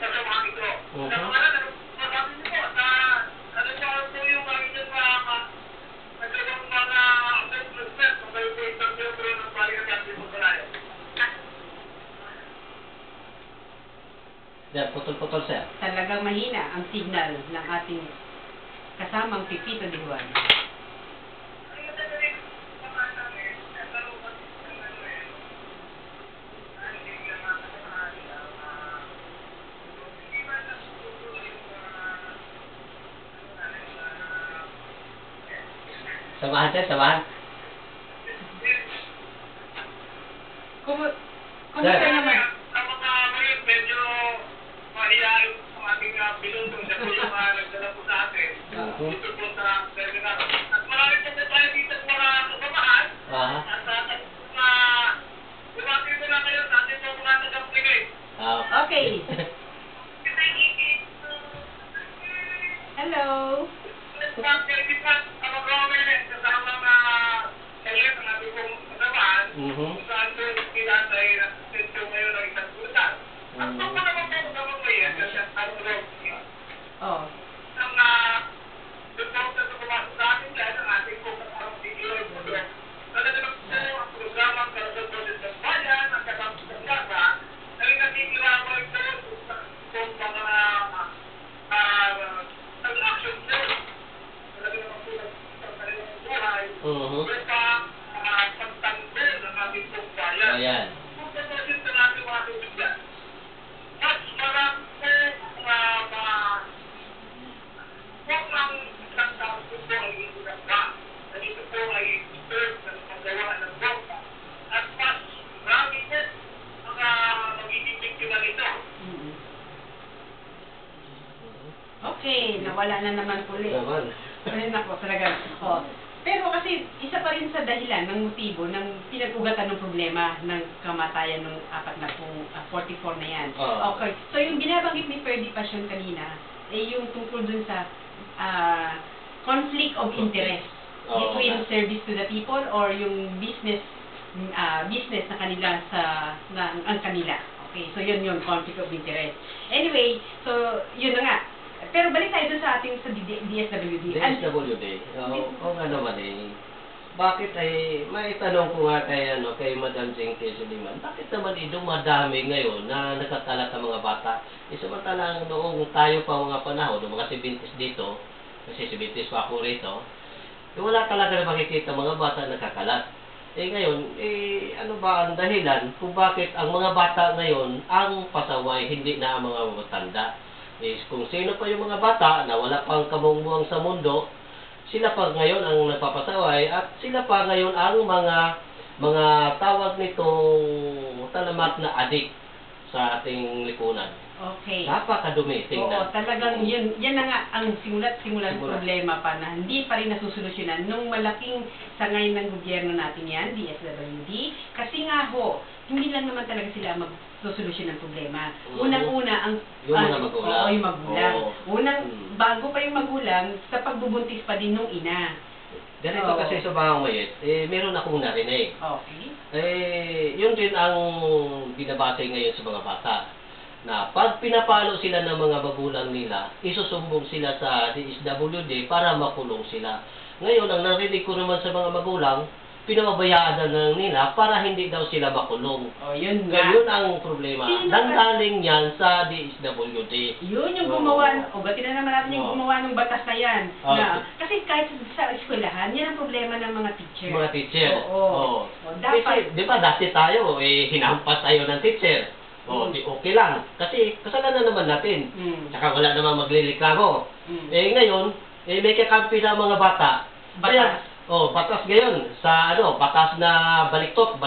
Speaker 2: sa samahan ito. Sa mga ano masasabi niyo po at ano po yung inyong nagawang mga assessment kung kayo po isang miyembro ng balikan natin po kalayo.
Speaker 4: Putol-putol sir.
Speaker 3: Talagang mahina ang signal ng ating kasamang Pipito de Juan.
Speaker 4: Samahan sir, samahan.
Speaker 3: Kumusta naman?
Speaker 2: Ang mga ngayon, medyo mahihain ang ating piloto. Siya po yung nagdala po sa atin. Dito po sa seminar. At marami po po tayo dito sa mga kasamahan. At lumapit ko lang kayo sa ating po mga tagapagay.
Speaker 3: Okay. Hello.
Speaker 2: Ang government, kasama na kalit ang ating pong kasamahan. Kung saan po pinatay na sentyo ngayon ng isang bulan. At kung naman po kasama ko yan, kasi ang government.
Speaker 3: Oh.
Speaker 2: Ang report na pumasok sa atin dahil ang ating po kasama video ay po. Talaga po ang programa Kalasal Project ng Bayan at Katapos ng Gasa ay nakikilama ito sa mga action force. Talaga naman po sa kanilang buhay. Kaya pagtanggol ng ating pong bayan.
Speaker 4: Ayan.
Speaker 2: Kung pagkasin sa natin mga kaibigan, mas marami po kung ang isang tao po ay ilang na dito po ay serve ng paggawa ng bomba at mas marami po mga magiging biktima nito.
Speaker 3: Okay, nawala na naman ulit.
Speaker 4: Naman.
Speaker 3: Ayun ako, talaga. Oh. Pero kasi isa pa rin sa dahilan ng motibo ng pinag-ugatan ng problema ng kamatayan ng 44 na yan. Okay. So yung binabanggit ni Ferdy Passion kanina, yung tungkol dun sa conflict of interest between service to the people or yung business na kanila ang kanila. Okay, so yun yung conflict of interest. Anyway, so yun na nga. Pero balik tayo dun sa ating sa DSWD.
Speaker 4: DSWD, oo nga naman bakit may tanong ko nga kay Madam Jing Suliman, bakit naman dumadami ngayon na nakakalat ang mga bata? Samantalang noong tayo pa mga panahon, noong mga 70s dito, kasi 70s pa ako rito, wala talaga na makikita mga bata nakakalat. Ngayon, ano ba ang dahilan kung bakit ang mga bata ngayon ang pasaway, hindi na ang mga matanda? Kung sino pa yung mga bata na wala pang kamungmuang sa mundo, sila pa ngayon ang nagpapasaway at sila pa ngayon ang mga tawag nitong talamak na adik sa ating lipunan.
Speaker 3: Okay.
Speaker 4: Napakadumi tingnan.
Speaker 3: Oo, talagang yan na nga ang simulat problema pa na hindi pa rin nasusolusyonan nung malaking sangay ng gobyerno natin yan, DSWD, kasi nga ho, hindi lang naman talaga sila magsosolusyon ng problema. Unang-una ang
Speaker 4: yung mga magulang.
Speaker 3: Oo, yung magulang.
Speaker 4: Oo.
Speaker 3: Bago pa yung magulang, sa pagbubuntis pa din nung ina.
Speaker 4: Ganito kasi sa Bangmayit, meron akong narinig.
Speaker 3: Okay.
Speaker 4: Yun din ang binabase ngayon sa mga bata. Na pag pinapalo sila ng mga magulang nila, isusumbong sila sa DSWD para makulong sila. Ngayon, ang narinig ko naman sa mga magulang, pinababayaan na lang nila para hindi daw sila makulong.
Speaker 3: Yun nga.
Speaker 4: Ngayon ang problema. Nanggaling yan sa DSWD.
Speaker 3: Yun yung gumawa, batiin na naman natin yung gumawa ng batas na yan. Kasi kahit sa eskwelahan, yan ang problema ng mga teacher.
Speaker 4: Mga teacher.
Speaker 3: Oo.
Speaker 4: Dapat. Kasi, di ba, dati tayo, hinampas tayo ng teacher. Okay lang. Kasi kasalanan naman natin. Tsaka wala namang maglilikamo. Ngayon, may kakampi na mga bata.
Speaker 3: Batas.
Speaker 4: Batas ngayon. Sa batas na baluktot.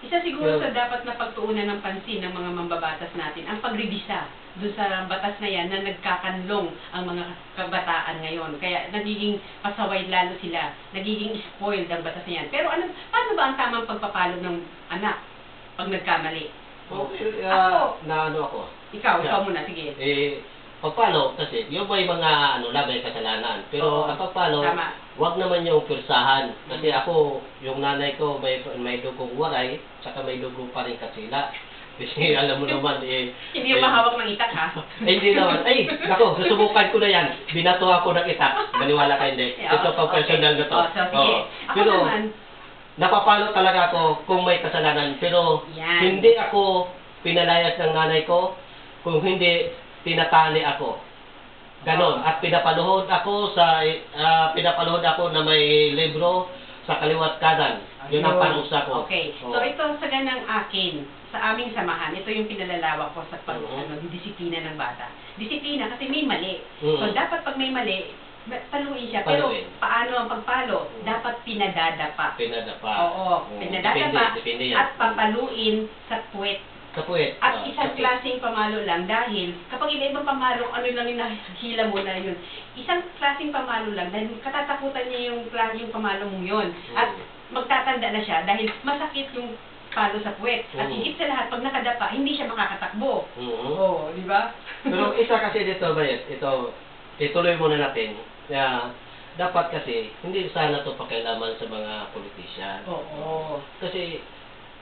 Speaker 3: Isa siguro sa dapat na pagtuunan ng pansin ng mga mambabatas natin, ang pagrevisa doon sa batas na yan na nagkakanlong ang mga kabataan ngayon. Kaya nagiging pasaway lalo sila. Nagiging spoiled ang batas na yan. Pero paano ba ang tamang pagpapalo ng anak pag nagkamali?
Speaker 4: Ako.
Speaker 3: Ikaw muna, sige.
Speaker 4: Pagpalo, kasi yung may mga may kasalanan. Pero ang pagpalo, wag naman yung pirsahan. Kasi ako, yung nanay ko, may dugong waray, saka may dugong pa rin kasila. Kasi alam mo naman,
Speaker 3: hindi yung mahawak ng itak, ha?
Speaker 4: Hindi naman. Nako, susubukan ko na yan. Binato ako ng itak. Maniwala ka hindi. Ito pang personal na to.
Speaker 3: Sige.
Speaker 4: Pero, napapalo talaga ako kung may kasalanan. Pero, hindi ako pinalayas ng nanay ko kung hindi tinatali ako. Ganon. At pinapaluhod ako na may libro sa kaliwat kanan. Yun ang parusa ko.
Speaker 3: Okay. So, ito sa ganang akin, sa aming samahan, ito yung pinalalawak ko sa disiplina ng bata. Disiplina kasi may mali. So, dapat pag may mali, Paluin siya. Pero
Speaker 4: Paluin.
Speaker 3: paano ang pagpalo? Dapat pinadadapa.
Speaker 4: Pinadapa.
Speaker 3: Oo, pinadadapa
Speaker 4: Depende yan.
Speaker 3: at papaluin sa puwet.
Speaker 4: Sa puwet.
Speaker 3: At isang klaseng pamalo lang dahil kapag iba-ibang pamalo, ano lang yung nahila mo na yun. Isang klaseng pamalo lang dahil katatakutan niya yung pamalo mong yun. At magtatanda na siya dahil masakit yung palo sa puwet. At higit sa lahat, pag nakadapa, hindi siya makakatakbo. Oo, di ba?
Speaker 4: Pero isa kasi dito, Bayet, ito, ituloy muna natin. Dapat kasi, hindi sana ito pakialaman sa mga politician.
Speaker 3: Oo.
Speaker 4: Kasi,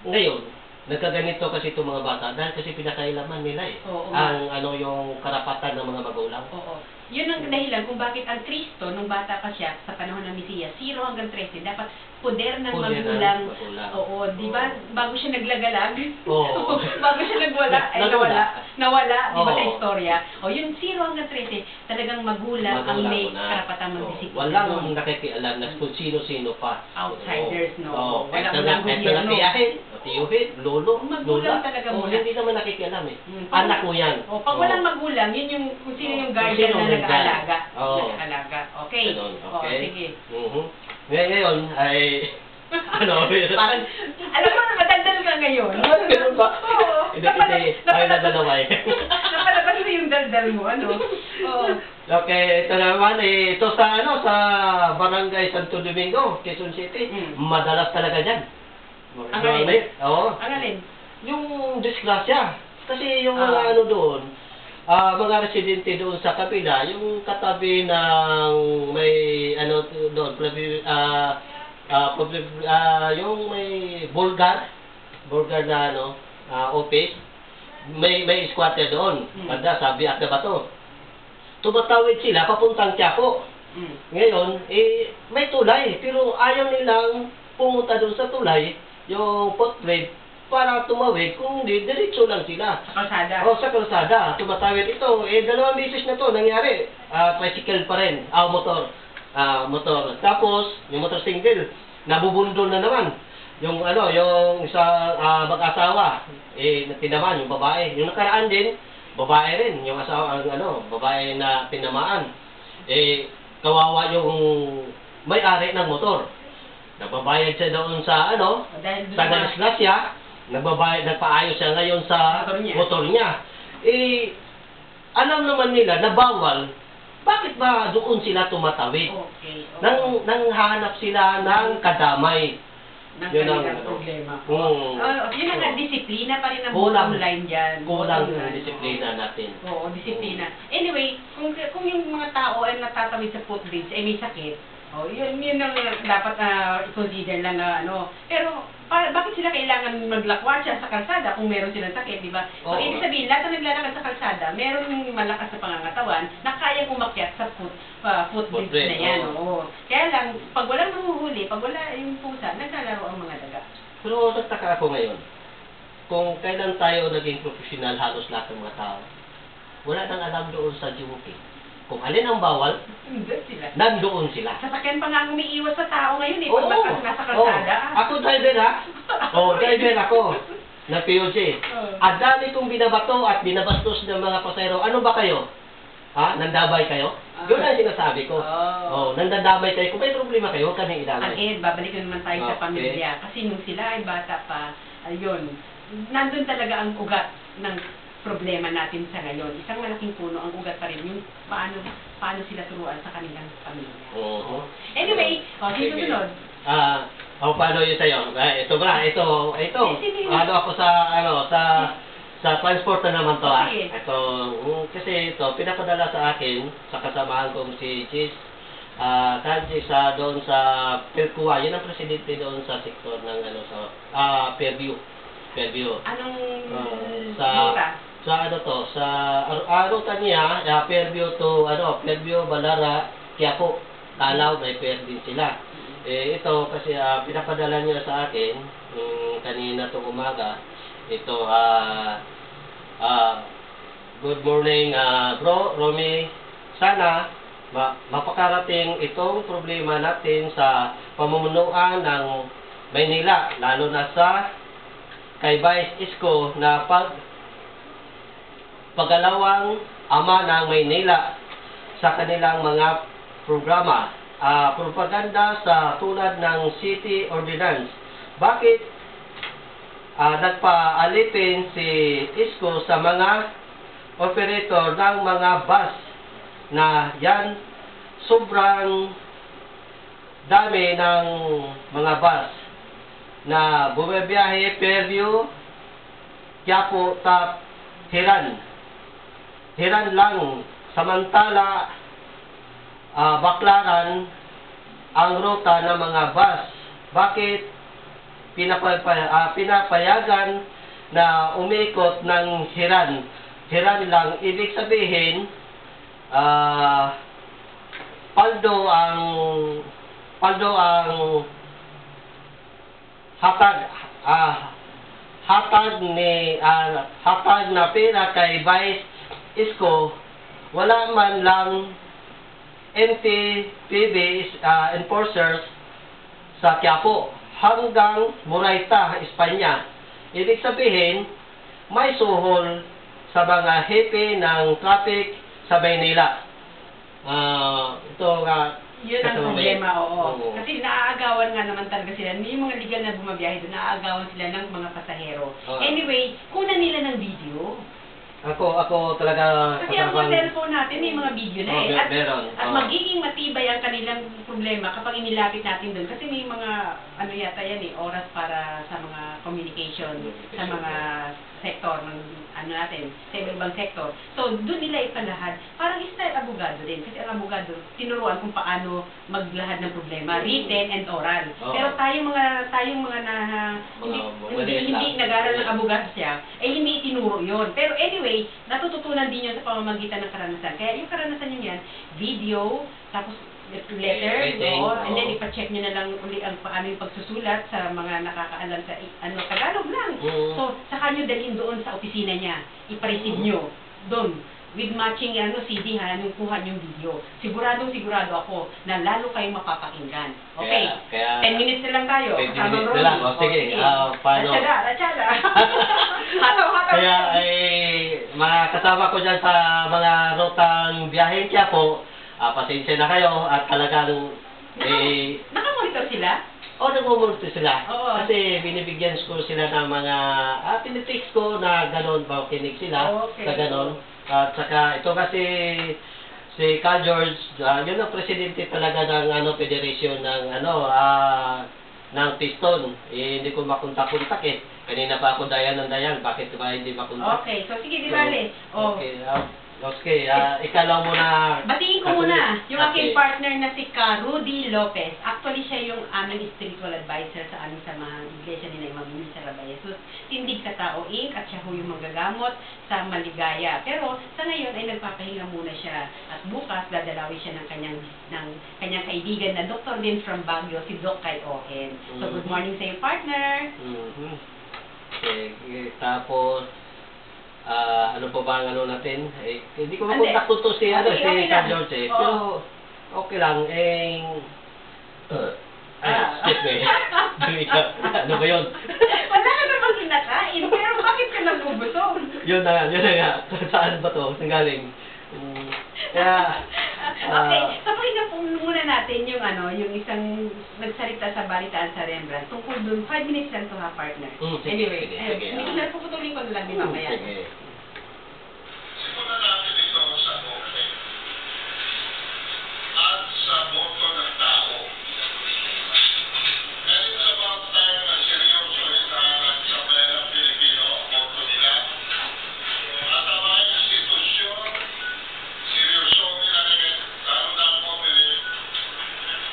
Speaker 4: ngayon, nagkaganito kasi itong mga bata dahil kasi pinakailaman nila eh.
Speaker 3: Oo.
Speaker 4: Ang yung karapatan ng mga magulang.
Speaker 3: Oo. Yun ang dahilan kung bakit ang Kristo, nung bata pa siya, sa panahon ng Mesiya, 0 hanggang 13, dapat poder ng
Speaker 4: Poder ng
Speaker 3: magulang.
Speaker 4: magulang.
Speaker 3: Oo, di ba? Bago siya naglagalag.
Speaker 4: Oo.
Speaker 3: Bago siya nawala, di ba, sa
Speaker 4: Oo.
Speaker 3: istorya. O, yung 0 hanggang 13, talagang magulang ang may
Speaker 4: na.
Speaker 3: karapatang magdisiplina.
Speaker 4: Walang nakikialam na kung sino-sino pa.
Speaker 3: Outsiders, no?
Speaker 4: Oo.
Speaker 3: Wala
Speaker 4: Kahit
Speaker 3: mo lang
Speaker 4: na tiyahin, tiyuhin, lolo,
Speaker 3: Magulang
Speaker 4: lola.
Speaker 3: talaga
Speaker 4: Oo,
Speaker 3: muna.
Speaker 4: hindi naman nakikialam eh.
Speaker 3: Pag-
Speaker 4: Anak mo yan.
Speaker 3: O, pag walang magulang, yun yung kung sino yung
Speaker 4: Kung
Speaker 3: guardian
Speaker 4: sino
Speaker 3: na
Speaker 4: yung
Speaker 3: nag-aalaga.
Speaker 4: Oo.
Speaker 3: Nag-aalaga. Okay.
Speaker 4: Ganun,
Speaker 3: O,
Speaker 4: okay.
Speaker 3: sige.
Speaker 4: Ngayon ay ano?
Speaker 3: Parang, alam mo, madaldal ka ngayon.
Speaker 4: Ganun ba?
Speaker 3: Oo.
Speaker 4: Hindi kasi tayo na dalawa eh.
Speaker 3: Napalabas na yung daldal mo, ano? Oo.
Speaker 4: Okay, ito naman eh, ito sa sa Barangay Santo Domingo, Quezon City. Madalas talaga diyan.
Speaker 3: Ang alin?
Speaker 4: Oo.
Speaker 3: Ang alin?
Speaker 4: Yung disgrasya. Kasi yung mga
Speaker 3: Ah.
Speaker 4: doon, mga residente doon sa kabila, yung katabi ng may doon, yung may Bulgar na office, may squatter doon. Banda sa Biak na Bato. Tumatawid sila papuntang Quiapo. Ngayon, may tulay, pero ayaw nilang pumunta doon sa tulay, yung footbridge, para tumawid, kung hindi, diretso lang sila.
Speaker 3: Sa kalsada.
Speaker 4: O, sa kalsada, tumatawid ito. 2 beses na to nangyari. Tricycle pa rin. Motor. Tapos, yung motor single, nabubundol na naman. Yung yung isang mag-asawa, tinamaan yung babae. Yung nakaraan din, babae rin. Yung asawa, babae na tinamaan. Kawawa yung may-ari ng motor. Nagbabayad siya doon sa
Speaker 3: Dahil doon
Speaker 4: sa
Speaker 3: na-
Speaker 4: disgrasya, nagpaayos siya ngayon sa motor niya. Alam naman nila na bawal, bakit ba doon sila tumatawid?
Speaker 3: Okay. oo.
Speaker 4: Nang hanap sila ng kadamay.
Speaker 3: Ng
Speaker 4: Yun ang
Speaker 3: kanilang problema. Yun ang disiplina pa rin ang
Speaker 4: Kulang.
Speaker 3: bottom line dyan.
Speaker 4: Kulang
Speaker 3: Bottom
Speaker 4: yung
Speaker 3: line.
Speaker 4: disiplina natin.
Speaker 3: Oo, disiplina. Anyway, kung yung mga tao ay natatawid sa footbridge ay may sakit, yun ang dapat i-consider lang na Pero, bakit sila kailangan maglakwatsa sa kalsada kung meron silang sakit, di ba? So,
Speaker 4: Oo.
Speaker 3: ibig sabihin, lahat na naglalakad sa kalsada, meron malakas na pangangatawan na kayang umakyat sa footbridge na yan. Oo. Kaya lang, pag walang mahuhuli, pag wala yung pusa, naglalaro ang mga daga.
Speaker 4: Pero nagtaka ako ngayon, kung kailan tayo naging professional, halos lahat ng mga tao, wala nang alam doon sa duty. Kung alin ang bawal,
Speaker 3: Hindi sila.
Speaker 4: nandoon sila.
Speaker 3: Sasakyan pa nga ang umiiwas sa tao ngayon pag nasa kalsada.
Speaker 4: Ako driver ha. Driver ako. Na POJ. Ang dami kong binabato at binabastos ng mga pasahero. Ano ba kayo? Nandabay kayo? Yun ang sinasabi ko. Nandadamay kayo. Kung may problema kayo, huwag kami idamay.
Speaker 3: Again, babalik na naman tayo sa
Speaker 4: Okay.
Speaker 3: pamilya. Kasi nung sila ay bata pa, ayun, nandun talaga ang ugat ng problema natin sa ngayon. Isang malaking puno, ang ugat pa rin yung paano sila turuan sa kanilang pamilya.
Speaker 4: Oo.
Speaker 3: Anyway, sino sunod?
Speaker 4: Paano yun sa'yo? Ito ba? Ito.
Speaker 3: Sige.
Speaker 4: Ako sa transport na naman to
Speaker 3: Sige.
Speaker 4: Ito, kasi ito, pinapadala sa akin, sa kasamahan kong si Chis, kanji doon sa Percua, yun ang presidente doon sa sektor ng Fairview.
Speaker 3: Anong
Speaker 4: sa
Speaker 3: lupa?
Speaker 4: sa ruta niya, Fairview to Fairview, Balara, Quiapo, Talaw, may fair din sila. Ito kasi pinapadala niya sa akin kanina tong umaga. Ito good morning bro, Romy. Sana mapakarating itong problema natin sa pamumunuan ng Maynila, lalo na sa kay Vice Isko na pagalawang ama ng Maynila sa kanilang mga programa, propaganda sa tulad ng City Ordinance. Bakit nagpaalipin si Isko sa mga operator ng mga bus na yan sobrang dami ng mga bus na bumibiyahe Fairview, Quiapo, Tap, Hiran lang, samantala Baclaran ang ruta ng mga bus. Bakit pinapayagan na umikot ng Hiran lang? Ibig sabihin paldo ang hatag na pera kay Vice Isko. Wala man lang NTPB enforcers sa Quiapo hanggang Murayta, Espanya. Ibig sabihin may suhol sa mga hepe ng traffic sa Maynila. Ito nga
Speaker 3: Yun ang problema, oo.
Speaker 4: Oo.
Speaker 3: Kasi naaagawan nga naman talaga sila. Yung mga legal na bumabiyahe doon, naaagawan sila ng mga pasahero.
Speaker 4: Oo.
Speaker 3: Anyway, kunan nila ng video.
Speaker 4: Ako talaga
Speaker 3: Kasi ang mga cellphone natin, may mga video na eh. At,
Speaker 4: meron.
Speaker 3: at magiging matibay ang kanilang problema kapag inilapit natin doon. Kasi may mga, ano yata yan eh, oras para sa mga communication, sa mga sektor ng ano natin, sa ibang sektor. So, doon nila ipalahad. Parang style abogado din. Kasi ang abogado, tinuruan kung paano maglahad ng problema, written and oral.
Speaker 4: Oo.
Speaker 3: Pero tayong mga hindi nag-aral ng abogasya, eh hindi itinuro yon. Pero anyway, natututunan din yun sa pamamagitan ng karanasan. Kaya yung karanasan nyo yan, video, tapos letter,
Speaker 4: Writing,
Speaker 3: no? And then
Speaker 4: oo.
Speaker 3: ipacheck nyo na lang uli ang paano yung pagsusulat sa mga nakakaalam sa Tagalog lang.
Speaker 4: Oo.
Speaker 3: So, saka nyo dalhin doon sa opisina niya, ipareceive nyo doon with matching CD nung kuha yung video. Siguro ako na lalo kayong mapapakinggan. Okay?
Speaker 4: Kaya
Speaker 3: 10 minutes na lang tayo.
Speaker 4: 20
Speaker 3: Kasama
Speaker 4: minutes na
Speaker 3: Ronnie.
Speaker 4: lang. O, sige. Paano?
Speaker 3: Ratsyada. Hataw.
Speaker 4: Kaya mga kasama ko dyan sa mga rutang biyahe Quiapo, pasensya na kayo at talagang
Speaker 3: Nakamonitor sila?
Speaker 4: nagmumulto sila.
Speaker 3: Oo.
Speaker 4: Kasi binibigyan ko sila ng mga tinitext ko na gano'n ba kinig sila
Speaker 3: Okay.
Speaker 4: sa gano'n. At saka ito kasi si Carl George, yun ang presidente talaga ng federation ng ng piston. Hindi ko makuntak-kuntak eh. Kanina pa ako dayan, bakit ba hindi makuntak?
Speaker 3: Okay, so sige, di bale. Oh.
Speaker 4: Okay, ikaw lang muna.
Speaker 3: Batiin ko muna yung aking
Speaker 4: Okay.
Speaker 3: partner na si Rudy Lopez. Actually, siya yung aming spiritual advisor sa aming samahan iglesia ni Imam Luis Sarabayesus. Tindig sa Tao Inc. at siya ho yung manggagamot sa Maligaya. Pero sa ngayon ay nagpapahinga muna siya at bukas dadalawi siya ng kanyang kaibigan na doktor din from Baguio, si Doc Kai Ohen. So good morning sa iyo, partner.
Speaker 4: Okay, tapos ano pa ba ang natin? Hindi ko makontak to si
Speaker 3: Okay
Speaker 4: Carl
Speaker 3: lang.
Speaker 4: George
Speaker 3: Oo.
Speaker 4: Pero okay lang excuse me. Ano ba yun?
Speaker 3: Wala ka namang kinakain, pero bakit ka nagubusog?
Speaker 4: Yun na nga. Saan ba to? Saan galing? Kaya,
Speaker 3: Okay, so pakinggan po muna natin yung isang nagsalita sa balitaan sa Rembrandt. Tungkol dun, 5 minutes lang to ha, partner.
Speaker 4: Sige,
Speaker 3: Anyway,
Speaker 4: sige.
Speaker 3: hindi ko na puputulin ko na lang din mamaya.
Speaker 4: Sige.
Speaker 2: Simulan natin ito sa boto. At sa boto ng tao. Meron na ba tayo na seryoso sa playang Pilipino ang boto nila? At ang mga institusyon, seryoso nila rin, lalo na ang pumili.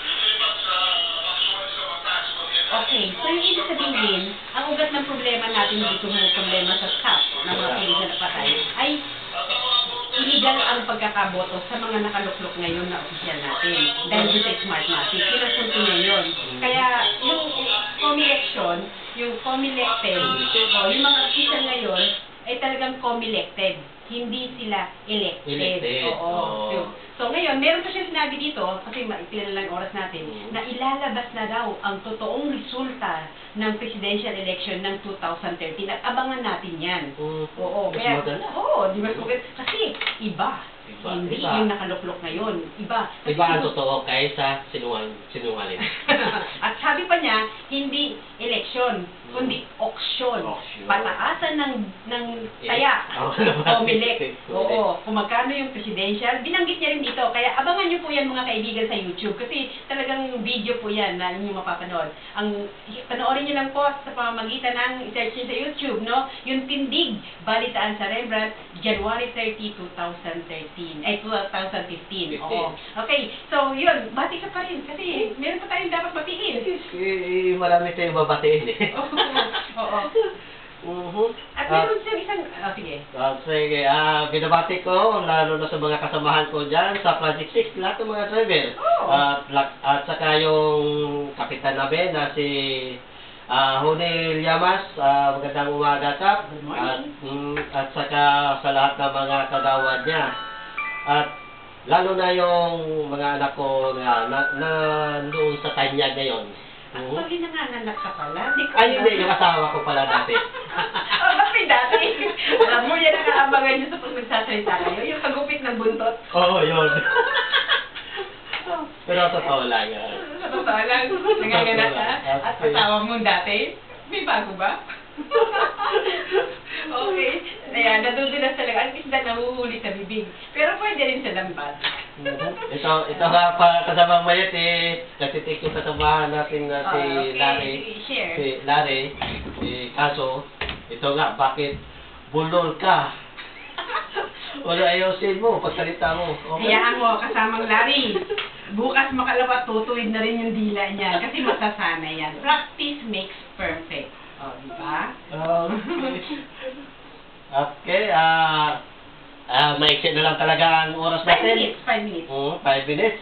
Speaker 2: Hindi ba sa maksuhan sa mataas ko
Speaker 3: Okay, so yung ibig sabihin, ang ugat ng problema natin dito mo problema sa staff ng mga pulis na patay ay illegal ang pagkakaboto sa mga nakaluklok ngayon na opisyal natin dahil sa Smartmatic. Kinasunto niya yun. Kaya yung COMELECTION, yung COMELECTED, yung mga opisyal ngayon ay talagang COMELECTED. Hindi sila elected. Oo. So ngayon, meron pa siya sinabi dito, kasi ilan lang oras natin, na ilalabas na daw ang totoong resulta ng presidential election ng 2013 at abangan natin yan. Oo,
Speaker 4: Mas
Speaker 3: kaya,
Speaker 4: maganda.
Speaker 3: di mas maganda. Kasi iba. Hindi
Speaker 4: Iba.
Speaker 3: yung nakaluklok ngayon. Iba. Kasi
Speaker 4: Iba ang
Speaker 3: siguro-
Speaker 4: totoo kaysa sinungaling.
Speaker 3: At sabi pa niya, hindi eleksyon, kundi auction.
Speaker 4: Auction.
Speaker 3: Pataasan ng taya. Comelec. Oo. Kung magkano yung presidential. Binanggit niya rin dito. Kaya abangan niyo po yan mga kaibigan sa YouTube. Kasi talagang video po yan na inyong mapapanood. Panoorin niyo lang po sa pamamagitan ng search niyo sa YouTube, no? Yung Tindig, Balitaan sa Rembrandt, January 30, 2013. Ay, 2015. Oo. Okay. So, yun. Bati ka pa rin. Kasi meron pa tayong dapat batiin.
Speaker 4: Marami tayong babatiin eh.
Speaker 3: Oo. At meron siyang isang... sige.
Speaker 4: Sige, binabati ko, lalo na sa mga kasamahan ko dyan sa Project 6, lahat ng mga driver.
Speaker 3: Oo.
Speaker 4: At saka yung kapitan namin na si Honel Llamas, magandang umaga, Kap.
Speaker 3: Good morning.
Speaker 4: At saka sa lahat ng mga kagawad niya. At lalo na yung mga anak ko na doon sa Tanyag ngayon.
Speaker 3: Actually, nanganganak ka pala. Di ko
Speaker 4: Ay, hindi, yung asawa ko pala dati.
Speaker 3: Bakit dati? Alam mo, yan ang aabangan nyo sa pag nagsasalita kayo. Yung kagupit ng buntot.
Speaker 4: Oo, yun. Pero totoo lang.
Speaker 3: Sa totoo lang, nanganganak ka. At asawa mo dati, may bago ba? Okay. Ayan, nadudulas talaga. Ang isda nahuhuli sa bibig. Pero pwede rin sa lambat.
Speaker 4: Ito nga pa kasamang mayat nagtitik yung kasamahan natin na si
Speaker 3: Okay,
Speaker 4: Larry.
Speaker 3: share.
Speaker 4: Si Larry, kaso, ito nga, bakit bulol ka? Wala ayusin mo, pagsalita mo. Okay?
Speaker 3: Hayaan mo, kasamang Larry. Bukas makalabat, tutuwid na rin yung dila niya. Kasi masasanay yan. Practice makes perfect. O, di ba?
Speaker 4: Okay, maiksi na lang talaga ang oras
Speaker 3: 5
Speaker 4: natin.
Speaker 3: minutes, 5 minutes.
Speaker 4: 5 minutes,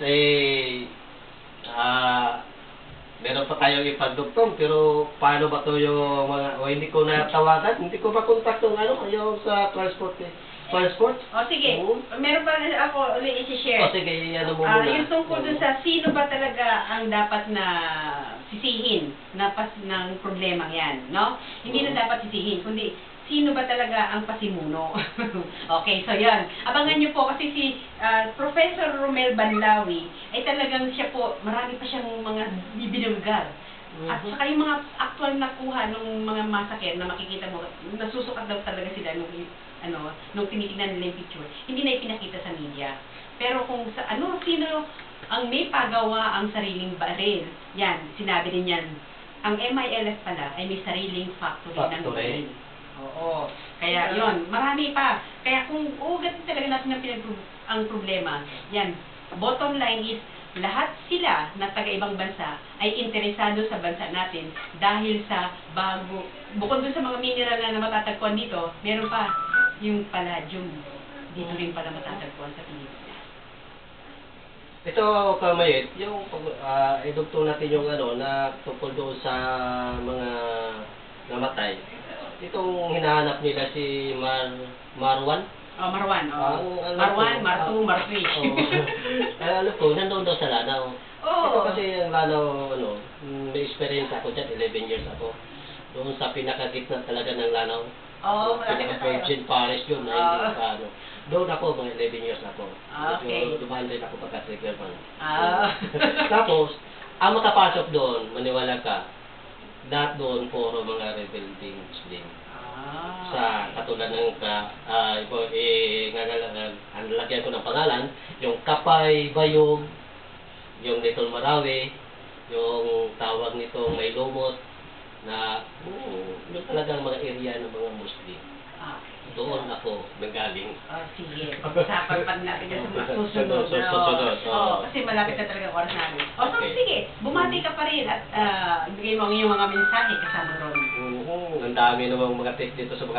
Speaker 4: meron pa tayong ipagdugtong, pero paano ba to yung mga, hindi ko natawagan, hindi ko makontak yung yung sa transport.
Speaker 3: O sige, meron pa rin ako ulit i-share.
Speaker 4: Sige, ano mo muna.
Speaker 3: Yung tungkol dun sa sino ba talaga ang dapat na sisihin ng problemang yan, no? Hindi na dapat sisihin, kundi sino ba talaga ang pasimuno. Okay, so yan. Abangan nyo po kasi si Professor Romel Banlawi ay talagang siya po, marami pa siyang mga bibinulgar. At saka yung mga actual na kuha ng mga masakit na makikita mo, nasusukat daw talaga sila nung tinitingnan nila yung picture, hindi na ipinakita sa media. Pero kung sino ang may pagawa ang sariling baril, yan, sinabi din yan. Ang MILF pala ay may sariling factory ng baril. Oo. Kaya yon, marami pa. Kaya kung ugat talaga natin ang problema, yan, bottom line is, lahat sila na taga-ibang bansa ay interesado sa bansa natin dahil sa bukod dun sa mga mineral na matatagpuan dito, meron pa yung palladium. Dito rin pala matatagpuan sa Pilipinas.
Speaker 4: Ito, Kamayet, yung idugtong natin yung na tungkol doon sa mga namatay. Itong hinahanap nila si Marwan.
Speaker 3: Marwan. Marwan, Martu, Martwi.
Speaker 4: Alam ko, nandoon daw sa Lanao.
Speaker 3: Oo.
Speaker 4: Ito kasi ang Lanao, may experience ako dyan, 11 years ako. Doon sa pinakagitna talaga ng Lanao. Pinaka-Virgin Parish yun, na hindi pa Doon ako, mga 11 years ako.
Speaker 3: Okay.
Speaker 4: Dumaan din ako pagka-trigger pa. Tapos, ang makapasok doon, maniwala ka, lahat doon puro mga rebuilding Muslim. Sa katulad ng lagyan ko ng pangalan, yung Kapay Bayog, yung Little Marawi, yung tawag nitong May Lumot, na yung talagang mga area ng mga Muslim. Doon ako nanggaling.
Speaker 3: Sige. Pag-usapan pa natin yan sa mga susunod. Kasi malapit na talaga ang oras namin. So sige, bumati ka pa rin at ibigay mo ang iyong mga mensahe kasama ron.
Speaker 4: Ang dami namang mga text dito sa mga